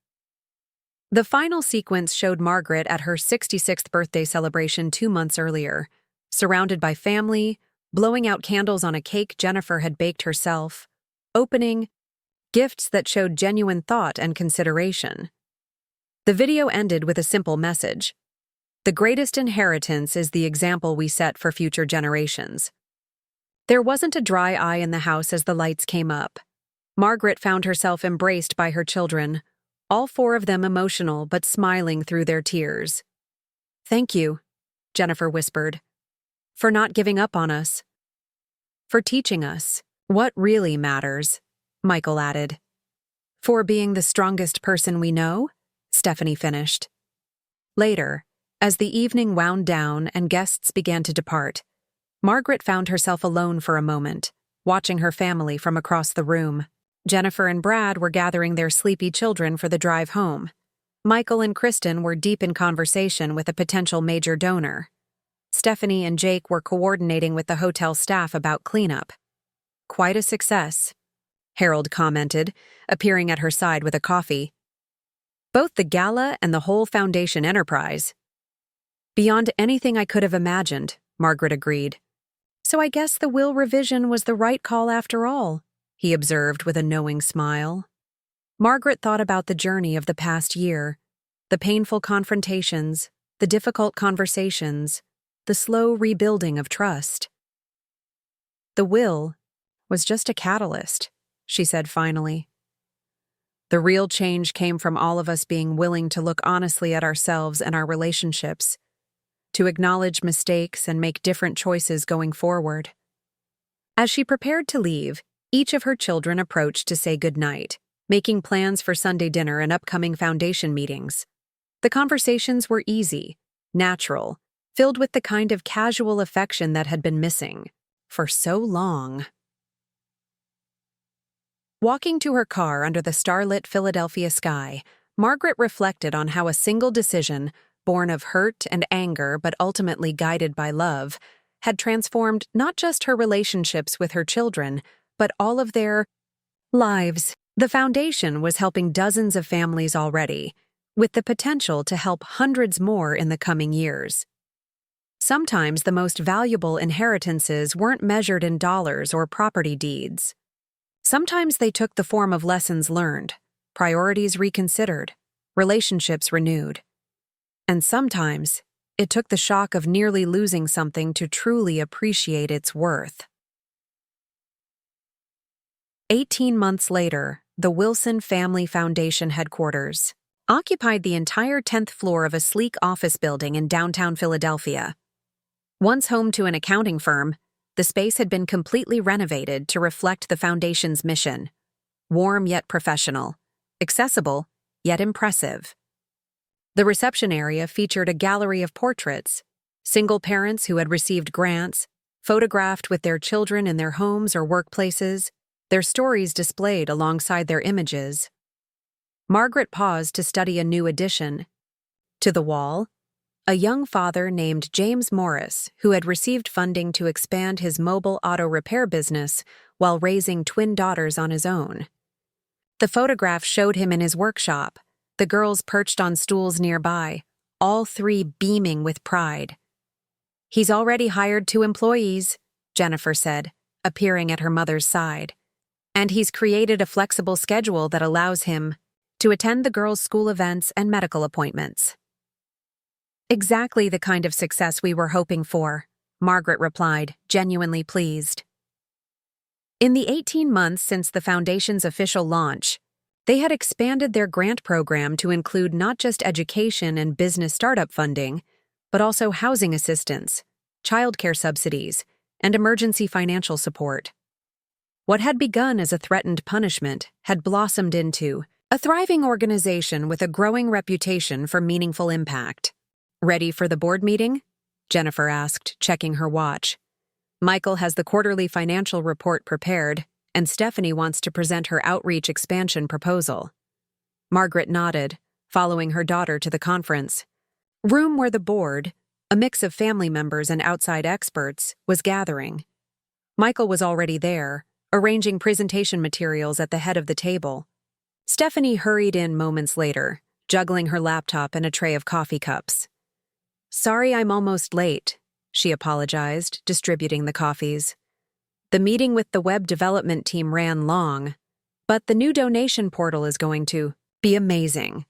Speaker 1: The final sequence showed Margaret at her 66th birthday celebration 2 months earlier, surrounded by family, blowing out candles on a cake Jennifer had baked herself, opening gifts that showed genuine thought and consideration. The video ended with a simple message: "The greatest inheritance is the example we set for future generations." There wasn't a dry eye in the house as the lights came up. Margaret found herself embraced by her children, all 4 of them emotional but smiling through their tears. "Thank you," Jennifer whispered, "for not giving up on us. For teaching us what really matters," Michael added. "For being the strongest person we know," Stephanie finished. Later, as the evening wound down and guests began to depart, Margaret found herself alone for a moment, watching her family from across the room. Jennifer and Brad were gathering their sleepy children for the drive home. Michael and Kristen were deep in conversation with a potential major donor. Stephanie and Jake were coordinating with the hotel staff about cleanup. "Quite a success," Harold commented, appearing at her side with a coffee. "Both the gala and the whole foundation enterprise." "Beyond anything I could have imagined," Margaret agreed. "So I guess the will revision was the right call after all," he observed with a knowing smile. Margaret thought about the journey of the past year, the painful confrontations, the difficult conversations, the slow rebuilding of trust. "The will was just a catalyst," she said finally. "The real change came from all of us being willing to look honestly at ourselves and our relationships, to acknowledge mistakes and make different choices going forward." As she prepared to leave, each of her children approached to say goodnight, making plans for Sunday dinner and upcoming foundation meetings. The conversations were easy, natural, filled with the kind of casual affection that had been missing for so long. Walking to her car under the starlit Philadelphia sky, Margaret reflected on how a single decision, born of hurt and anger but ultimately guided by love, had transformed not just her relationships with her children, but all of their lives. The foundation was helping dozens of families already, with the potential to help hundreds more in the coming years. Sometimes the most valuable inheritances weren't measured in dollars or property deeds. Sometimes they took the form of lessons learned, priorities reconsidered, relationships renewed. And sometimes it took the shock of nearly losing something to truly appreciate its worth. 18 months later, the Wilson Family Foundation headquarters occupied the entire 10th floor of a sleek office building in downtown Philadelphia. Once home to an accounting firm, the space had been completely renovated to reflect the foundation's mission: warm yet professional, accessible yet impressive. The reception area featured a gallery of portraits, single parents who had received grants, photographed with their children in their homes or workplaces, their stories displayed alongside their images. Margaret paused to study a new addition. To the wall, a young father named James Morris, who had received funding to expand his mobile auto repair business while raising twin daughters on his own. The photograph showed him in his workshop, the girls perched on stools nearby, all three beaming with pride. "He's already hired 2 employees," Jennifer said, appearing at her mother's side. "And he's created a flexible schedule that allows him to attend the girls' school events and medical appointments." "Exactly the kind of success we were hoping for," Margaret replied, genuinely pleased. In the 18 months since the foundation's official launch, they had expanded their grant program to include not just education and business startup funding, but also housing assistance, childcare subsidies, and emergency financial support. What had begun as a threatened punishment had blossomed into a thriving organization with a growing reputation for meaningful impact. "Ready for the board meeting?" Jennifer asked, checking her watch. "Michael has the quarterly financial report prepared, and Stephanie wants to present her outreach expansion proposal." Margaret nodded, following her daughter to the conference room where the board, a mix of family members and outside experts, was gathering. Michael was already there, arranging presentation materials at the head of the table. Stephanie hurried in moments later, juggling her laptop and a tray of coffee cups. "Sorry I'm almost late," she apologized, distributing the coffees. "The meeting with the web development team ran long, but the new donation portal is going to be amazing."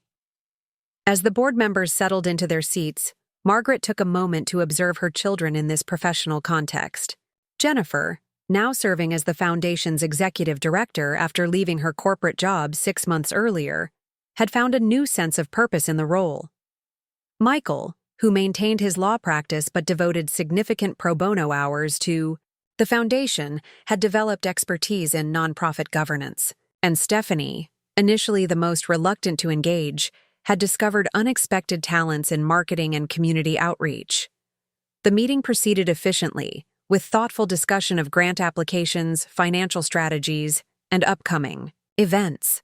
Speaker 1: As the board members settled into their seats, Margaret took a moment to observe her children in this professional context. Jennifer, now serving as the foundation's executive director after leaving her corporate job 6 months earlier, had found a new sense of purpose in the role. Michael, who maintained his law practice but devoted significant pro bono hours to the foundation, had developed expertise in nonprofit governance. And Stephanie, initially the most reluctant to engage, had discovered unexpected talents in marketing and community outreach. The meeting proceeded efficiently, with thoughtful discussion of grant applications, financial strategies, and upcoming events.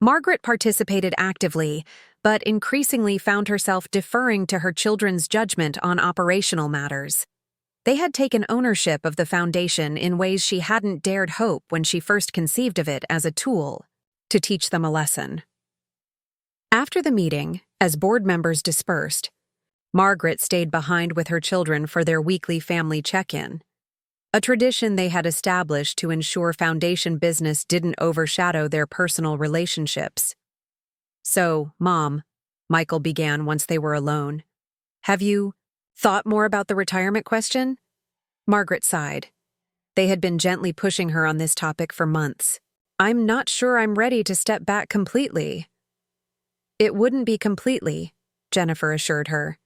Speaker 1: Margaret participated actively, but increasingly found herself deferring to her children's judgment on operational matters. They had taken ownership of the foundation in ways she hadn't dared hope when she first conceived of it as a tool to teach them a lesson. After the meeting, as board members dispersed, Margaret stayed behind with her children for their weekly family check-in, a tradition they had established to ensure foundation business didn't overshadow their personal relationships. "So, Mom," Michael began once they were alone, "have you thought more about the retirement question?" Margaret sighed. They had been gently pushing her on this topic for months. "I'm not sure I'm ready to step back completely." "It wouldn't be completely," Jennifer assured her.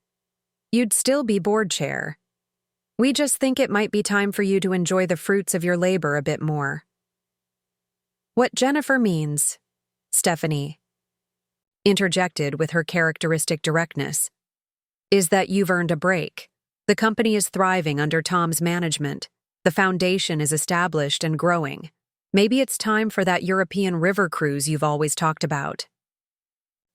Speaker 1: "You'd still be board chair. We just think it might be time for you to enjoy the fruits of your labor a bit more." "What Jennifer means," Stephanie interjected with her characteristic directness, "is that you've earned a break. The company is thriving under Tom's management. The foundation is established and growing. Maybe it's time for that European river cruise you've always talked about."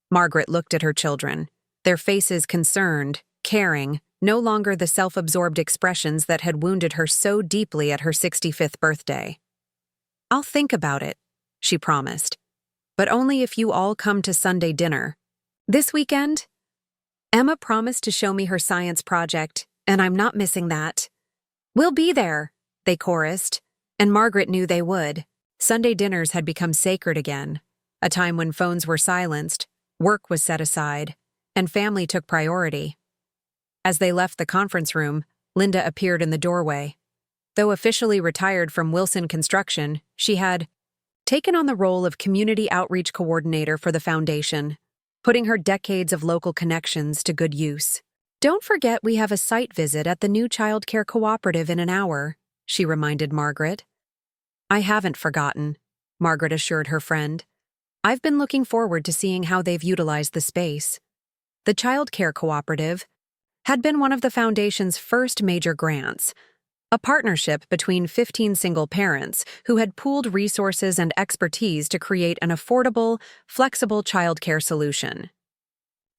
Speaker 1: Margaret looked at her children, their faces concerned, caring, no longer the self-absorbed expressions that had wounded her so deeply at her 65th birthday. "I'll think about it," she promised. But only if you all come to Sunday dinner. This weekend? Emma promised to show me her science project, and I'm not missing that. We'll be there, they chorused, and Margaret knew they would. Sunday dinners had become sacred again, a time when phones were silenced, work was set aside, and family took priority. As they left the conference room, Linda appeared in the doorway. Though officially retired from Wilson Construction, she had taken on the role of community outreach coordinator for the foundation, putting her decades of local connections to good use. Don't forget we have a site visit at the new child care cooperative in an hour, she reminded Margaret. I haven't forgotten, Margaret assured her friend. I've been looking forward to seeing how they've utilized the space. The child care cooperative had been one of the foundation's first major grants, a partnership between 15 single parents who had pooled resources and expertise to create an affordable, flexible childcare solution.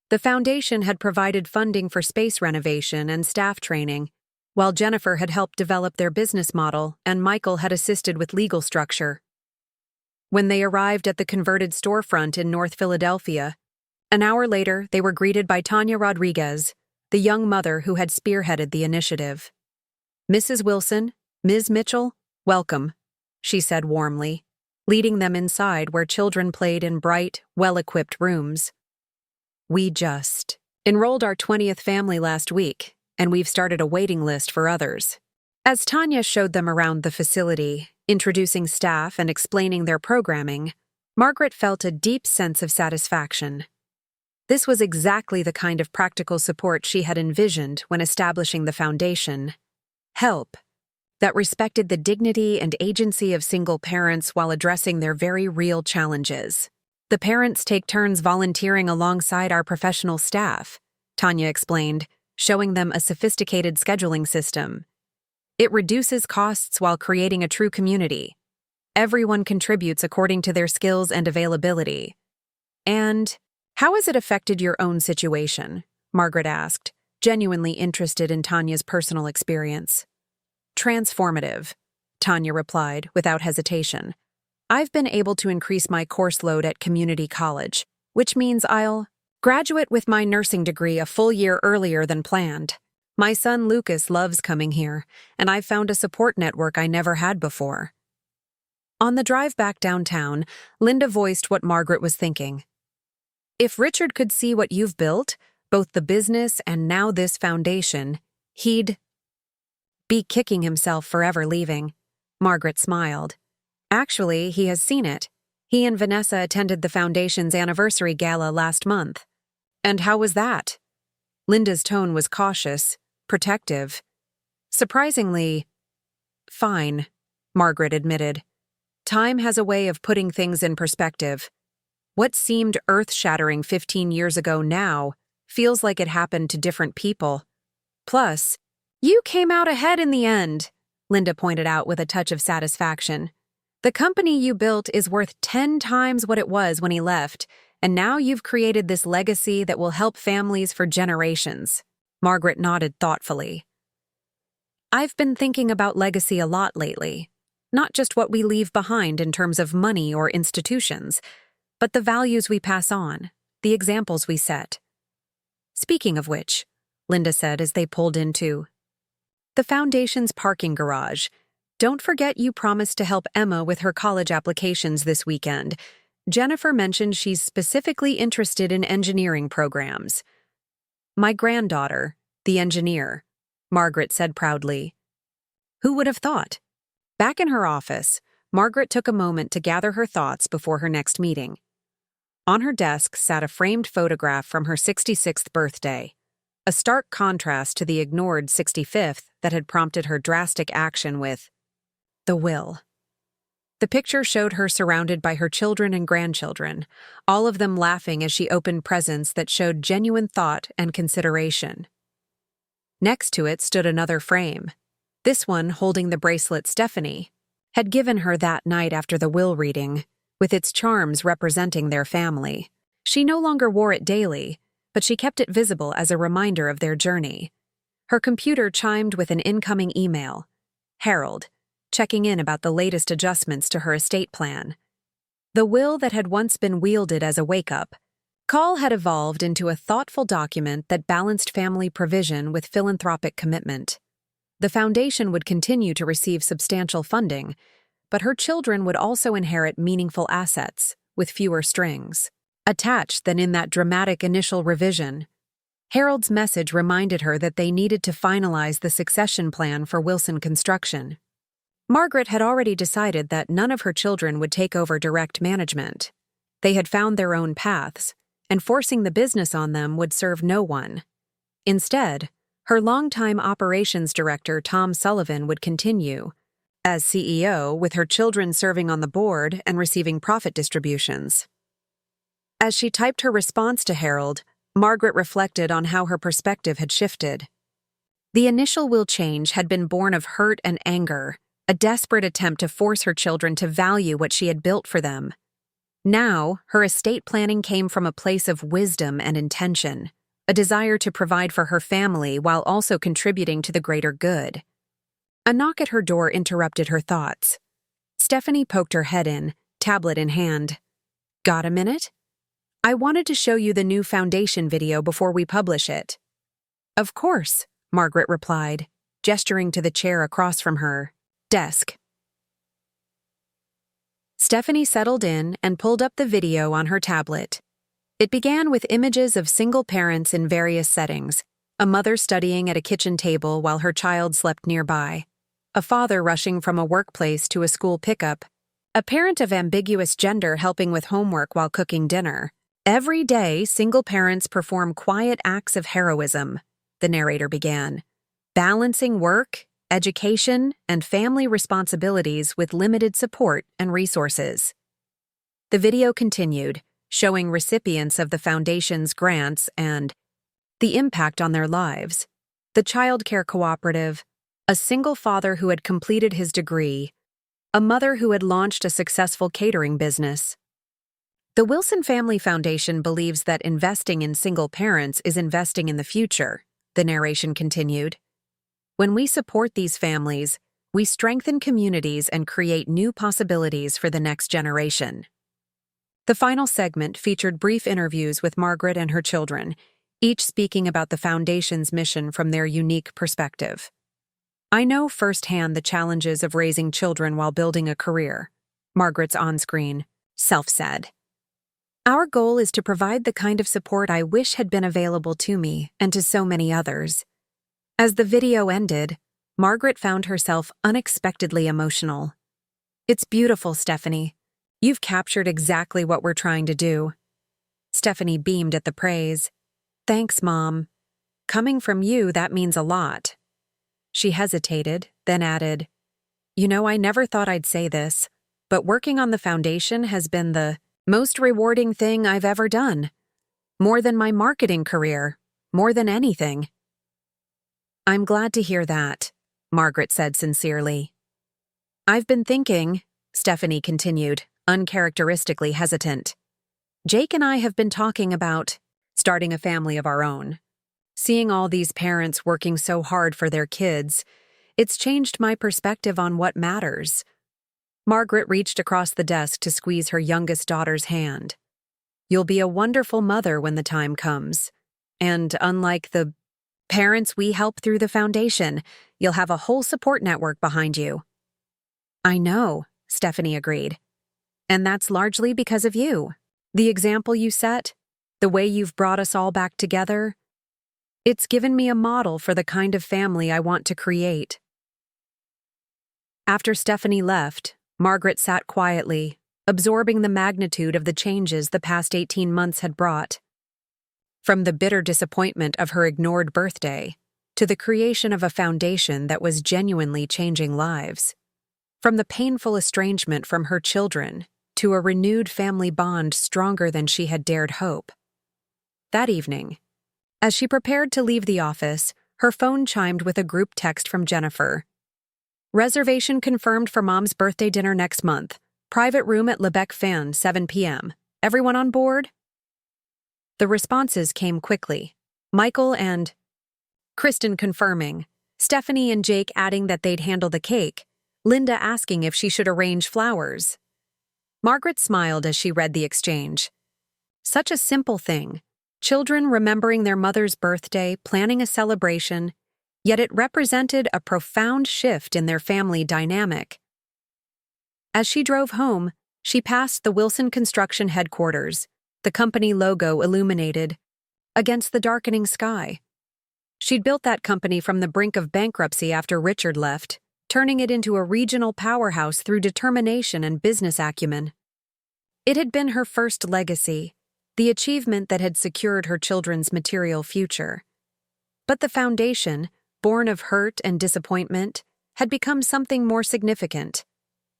Speaker 1: The foundation had provided funding for space renovation and staff training, while Jennifer had helped develop their business model and Michael had assisted with legal structure. When they arrived at the converted storefront in North Philadelphia, an hour later they were greeted by Tanya Rodriguez, the young mother who had spearheaded the initiative. Mrs. Wilson, Ms. Mitchell, welcome, she said warmly, leading them inside where children played in bright, well-equipped rooms. We just enrolled our 20th family last week, and we've started a waiting list for others. As Tanya showed them around the facility, introducing staff and explaining their programming, Margaret felt a deep sense of satisfaction. This was exactly the kind of practical support she had envisioned when establishing the foundation. Help that respected the dignity and agency of single parents while addressing their very real challenges. The parents take turns volunteering alongside our professional staff, Tanya explained, showing them a sophisticated scheduling system. It reduces costs while creating a true community. Everyone contributes according to their skills and availability. And how has it affected your own situation? Margaret asked, genuinely interested in Tanya's personal experience. Transformative, Tanya replied without hesitation. I've been able to increase my course load at community college, which means I'll graduate with my nursing degree a full year earlier than planned. My son Lucas loves coming here, and I've found a support network I never had before. On the drive back downtown, Linda voiced what Margaret was thinking. If Richard could see what you've built, both the business and now this foundation, he'd be kicking himself for ever leaving. Margaret smiled. Actually, he has seen it. He and Vanessa attended the foundation's anniversary gala last month. And how was that? Linda's tone was cautious, protective. Surprisingly, fine, Margaret admitted. Time has a way of putting things in perspective. What seemed earth-shattering 15 years ago now feels like it happened to different people. Plus, you came out ahead in the end, Linda pointed out with a touch of satisfaction. The company you built is worth 10 times what it was when he left, and now you've created this legacy that will help families for generations. Margaret nodded thoughtfully. I've been thinking about legacy a lot lately. Not just what we leave behind in terms of money or institutions, but the values we pass on, the examples we set. Speaking of which, Linda said as they pulled into the foundation's parking garage, don't forget you promised to help Emma with her college applications this weekend. Jennifer mentioned she's specifically interested in engineering programs. My granddaughter, the engineer, Margaret said proudly. Who would have thought? Back in her office, Margaret took a moment to gather her thoughts before her next meeting. On her desk sat a framed photograph from her 66th birthday, a stark contrast to the ignored 65th that had prompted her drastic action with the will. The picture showed her surrounded by her children and grandchildren, all of them laughing as she opened presents that showed genuine thought and consideration. Next to it stood another frame, this one holding the bracelet Stephanie had given her that night after the will reading, with its charms representing their family. She no longer wore it daily, but she kept it visible as a reminder of their journey. Her computer chimed with an incoming email. Harold, checking in about the latest adjustments to her estate plan. The will that had once been wielded as a wake-up call had evolved into a thoughtful document that balanced family provision with philanthropic commitment. The foundation would continue to receive substantial funding, but her children would also inherit meaningful assets, with fewer strings attached than in that dramatic initial revision. Harold's message reminded her that they needed to finalize the succession plan for Wilson Construction. Margaret had already decided that none of her children would take over direct management. They had found their own paths, and forcing the business on them would serve no one. Instead, her longtime operations director, Tom Sullivan, would continue as CEO, with her children serving on the board and receiving profit distributions. As she typed her response to Harold, Margaret reflected on how her perspective had shifted. The initial will change had been born of hurt and anger, a desperate attempt to force her children to value what she had built for them. Now, her estate planning came from a place of wisdom and intention, a desire to provide for her family while also contributing to the greater good. A knock at her door interrupted her thoughts. Stephanie poked her head in, tablet in hand. "Got a minute? I wanted to show you the new foundation video before we publish it." "Of course," Margaret replied, gesturing to the chair across from her desk. Stephanie settled in and pulled up the video on her tablet. It began with images of single parents in various settings, a mother studying at a kitchen table while her child slept nearby, a father rushing from a workplace to a school pickup, a parent of ambiguous gender helping with homework while cooking dinner. "Every day, single parents perform quiet acts of heroism," the narrator began, "balancing work, education, and family responsibilities with limited support and resources." The video continued, showing recipients of the foundation's grants and the impact on their lives. The child care cooperative, a single father who had completed his degree, a mother who had launched a successful catering business. The Wilson Family Foundation believes that investing in single parents is investing in the future, the narration continued. When we support these families, we strengthen communities and create new possibilities for the next generation. The final segment featured brief interviews with Margaret and her children, each speaking about the Foundation's mission from their unique perspective. "I know firsthand the challenges of raising children while building a career," Margaret's on-screen self said. "Our goal is to provide the kind of support I wish had been available to me and to so many others." As the video ended, Margaret found herself unexpectedly emotional. "It's beautiful, Stephanie. You've captured exactly what we're trying to do." Stephanie beamed at the praise. "Thanks, Mom. Coming from you, that means a lot." She hesitated, then added, "You know, I never thought I'd say this, but working on the foundation has been the most rewarding thing I've ever done. More than my marketing career, more than anything." "I'm glad to hear that," Margaret said sincerely. "I've been thinking," Stephanie continued, uncharacteristically hesitant. "Jake and I have been talking about starting a family of our own. Seeing all these parents working so hard for their kids, it's changed my perspective on what matters." Margaret reached across the desk to squeeze her youngest daughter's hand. "You'll be a wonderful mother when the time comes. And unlike the parents we help through the foundation, you'll have a whole support network behind you." "I know," Stephanie agreed. "And that's largely because of you. The example you set, the way you've brought us all back together, it's given me a model for the kind of family I want to create." After Stephanie left, Margaret sat quietly, absorbing the magnitude of the changes the past 18 months had brought. From the bitter disappointment of her ignored birthday, to the creation of a foundation that was genuinely changing lives. From the painful estrangement from her children, to a renewed family bond stronger than she had dared hope. That evening, as she prepared to leave the office, her phone chimed with a group text from Jennifer. "Reservation confirmed for Mom's birthday dinner next month. Private room at Lebec Fan, 7 p.m. Everyone on board?" The responses came quickly. Michael and Kristen confirming, Stephanie and Jake adding that they'd handle the cake, Linda asking if she should arrange flowers. Margaret smiled as she read the exchange. Such a simple thing. Children remembering their mother's birthday, planning a celebration, yet it represented a profound shift in their family dynamic. As she drove home, she passed the Wilson Construction headquarters, the company logo illuminated against the darkening sky. She'd built that company from the brink of bankruptcy after Richard left, turning it into a regional powerhouse through determination and business acumen. It had been her first legacy, the achievement that had secured her children's material future. But the foundation, born of hurt and disappointment, had become something more significant.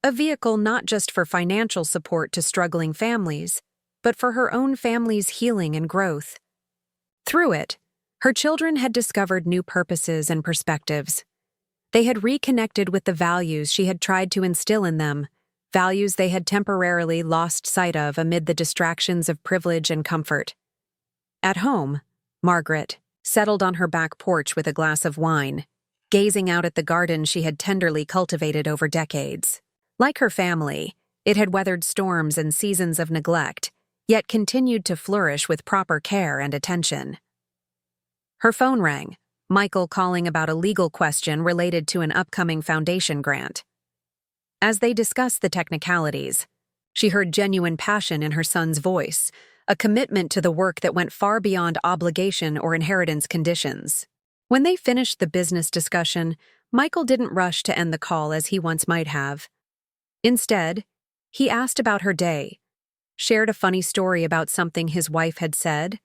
Speaker 1: A vehicle not just for financial support to struggling families, but for her own family's healing and growth. Through it, her children had discovered new purposes and perspectives. They had reconnected with the values she had tried to instill in them, values they had temporarily lost sight of amid the distractions of privilege and comfort. At home, Margaret settled on her back porch with a glass of wine, gazing out at the garden she had tenderly cultivated over decades. Like her family, it had weathered storms and seasons of neglect, yet continued to flourish with proper care and attention. Her phone rang, Michael calling about a legal question related to an upcoming foundation grant. As they discussed the technicalities, she heard genuine passion in her son's voice, a commitment to the work that went far beyond obligation or inheritance conditions. When they finished the business discussion, Michael didn't rush to end the call as he once might have. Instead, he asked about her day, shared a funny story about something his wife had said,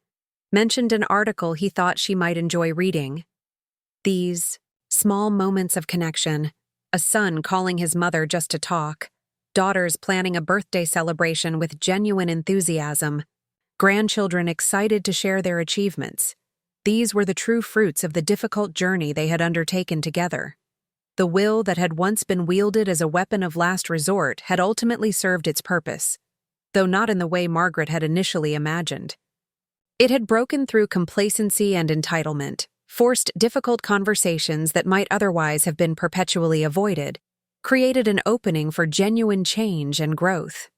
Speaker 1: mentioned an article he thought she might enjoy reading. These small moments of connection, a son calling his mother just to talk, daughters planning a birthday celebration with genuine enthusiasm, grandchildren excited to share their achievements. These were the true fruits of the difficult journey they had undertaken together. The will that had once been wielded as a weapon of last resort had ultimately served its purpose, though not in the way Margaret had initially imagined. It had broken through complacency and entitlement, forced difficult conversations that might otherwise have been perpetually avoided, created an opening for genuine change and growth.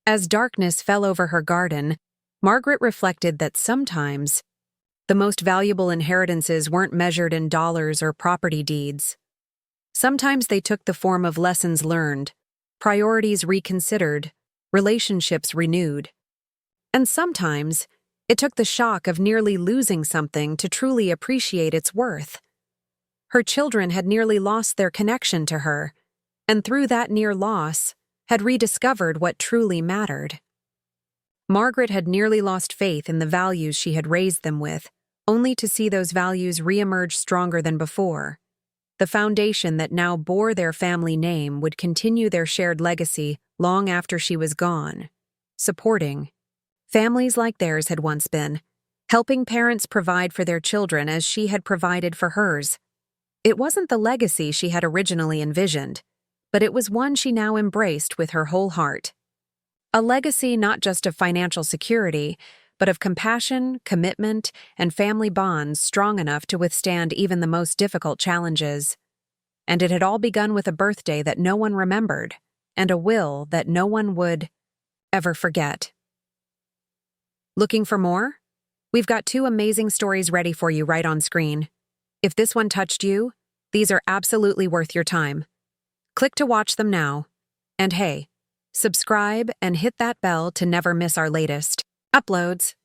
Speaker 1: As darkness fell over her garden, Margaret reflected that sometimes the most valuable inheritances weren't measured in dollars or property deeds. Sometimes they took the form of lessons learned, priorities reconsidered, relationships renewed. And sometimes it took the shock of nearly losing something to truly appreciate its worth. Her children had nearly lost their connection to her, and through that near loss, had rediscovered what truly mattered. Margaret had nearly lost faith in the values she had raised them with, only to see those values reemerge stronger than before. The foundation that now bore their family name would continue their shared legacy long after she was gone, supporting families like theirs had once been, helping parents provide for their children as she had provided for hers. It wasn't the legacy she had originally envisioned, but it was one she now embraced with her whole heart. A legacy not just of financial security, but of compassion, commitment, and family bonds strong enough to withstand even the most difficult challenges. And it had all begun with a birthday that no one remembered, and a will that no one would ever forget. Looking for more? We've got 2 amazing stories ready for you right on screen. If this one touched you, these are absolutely worth your time. Click to watch them now. And hey, subscribe and hit that bell to never miss our latest uploads.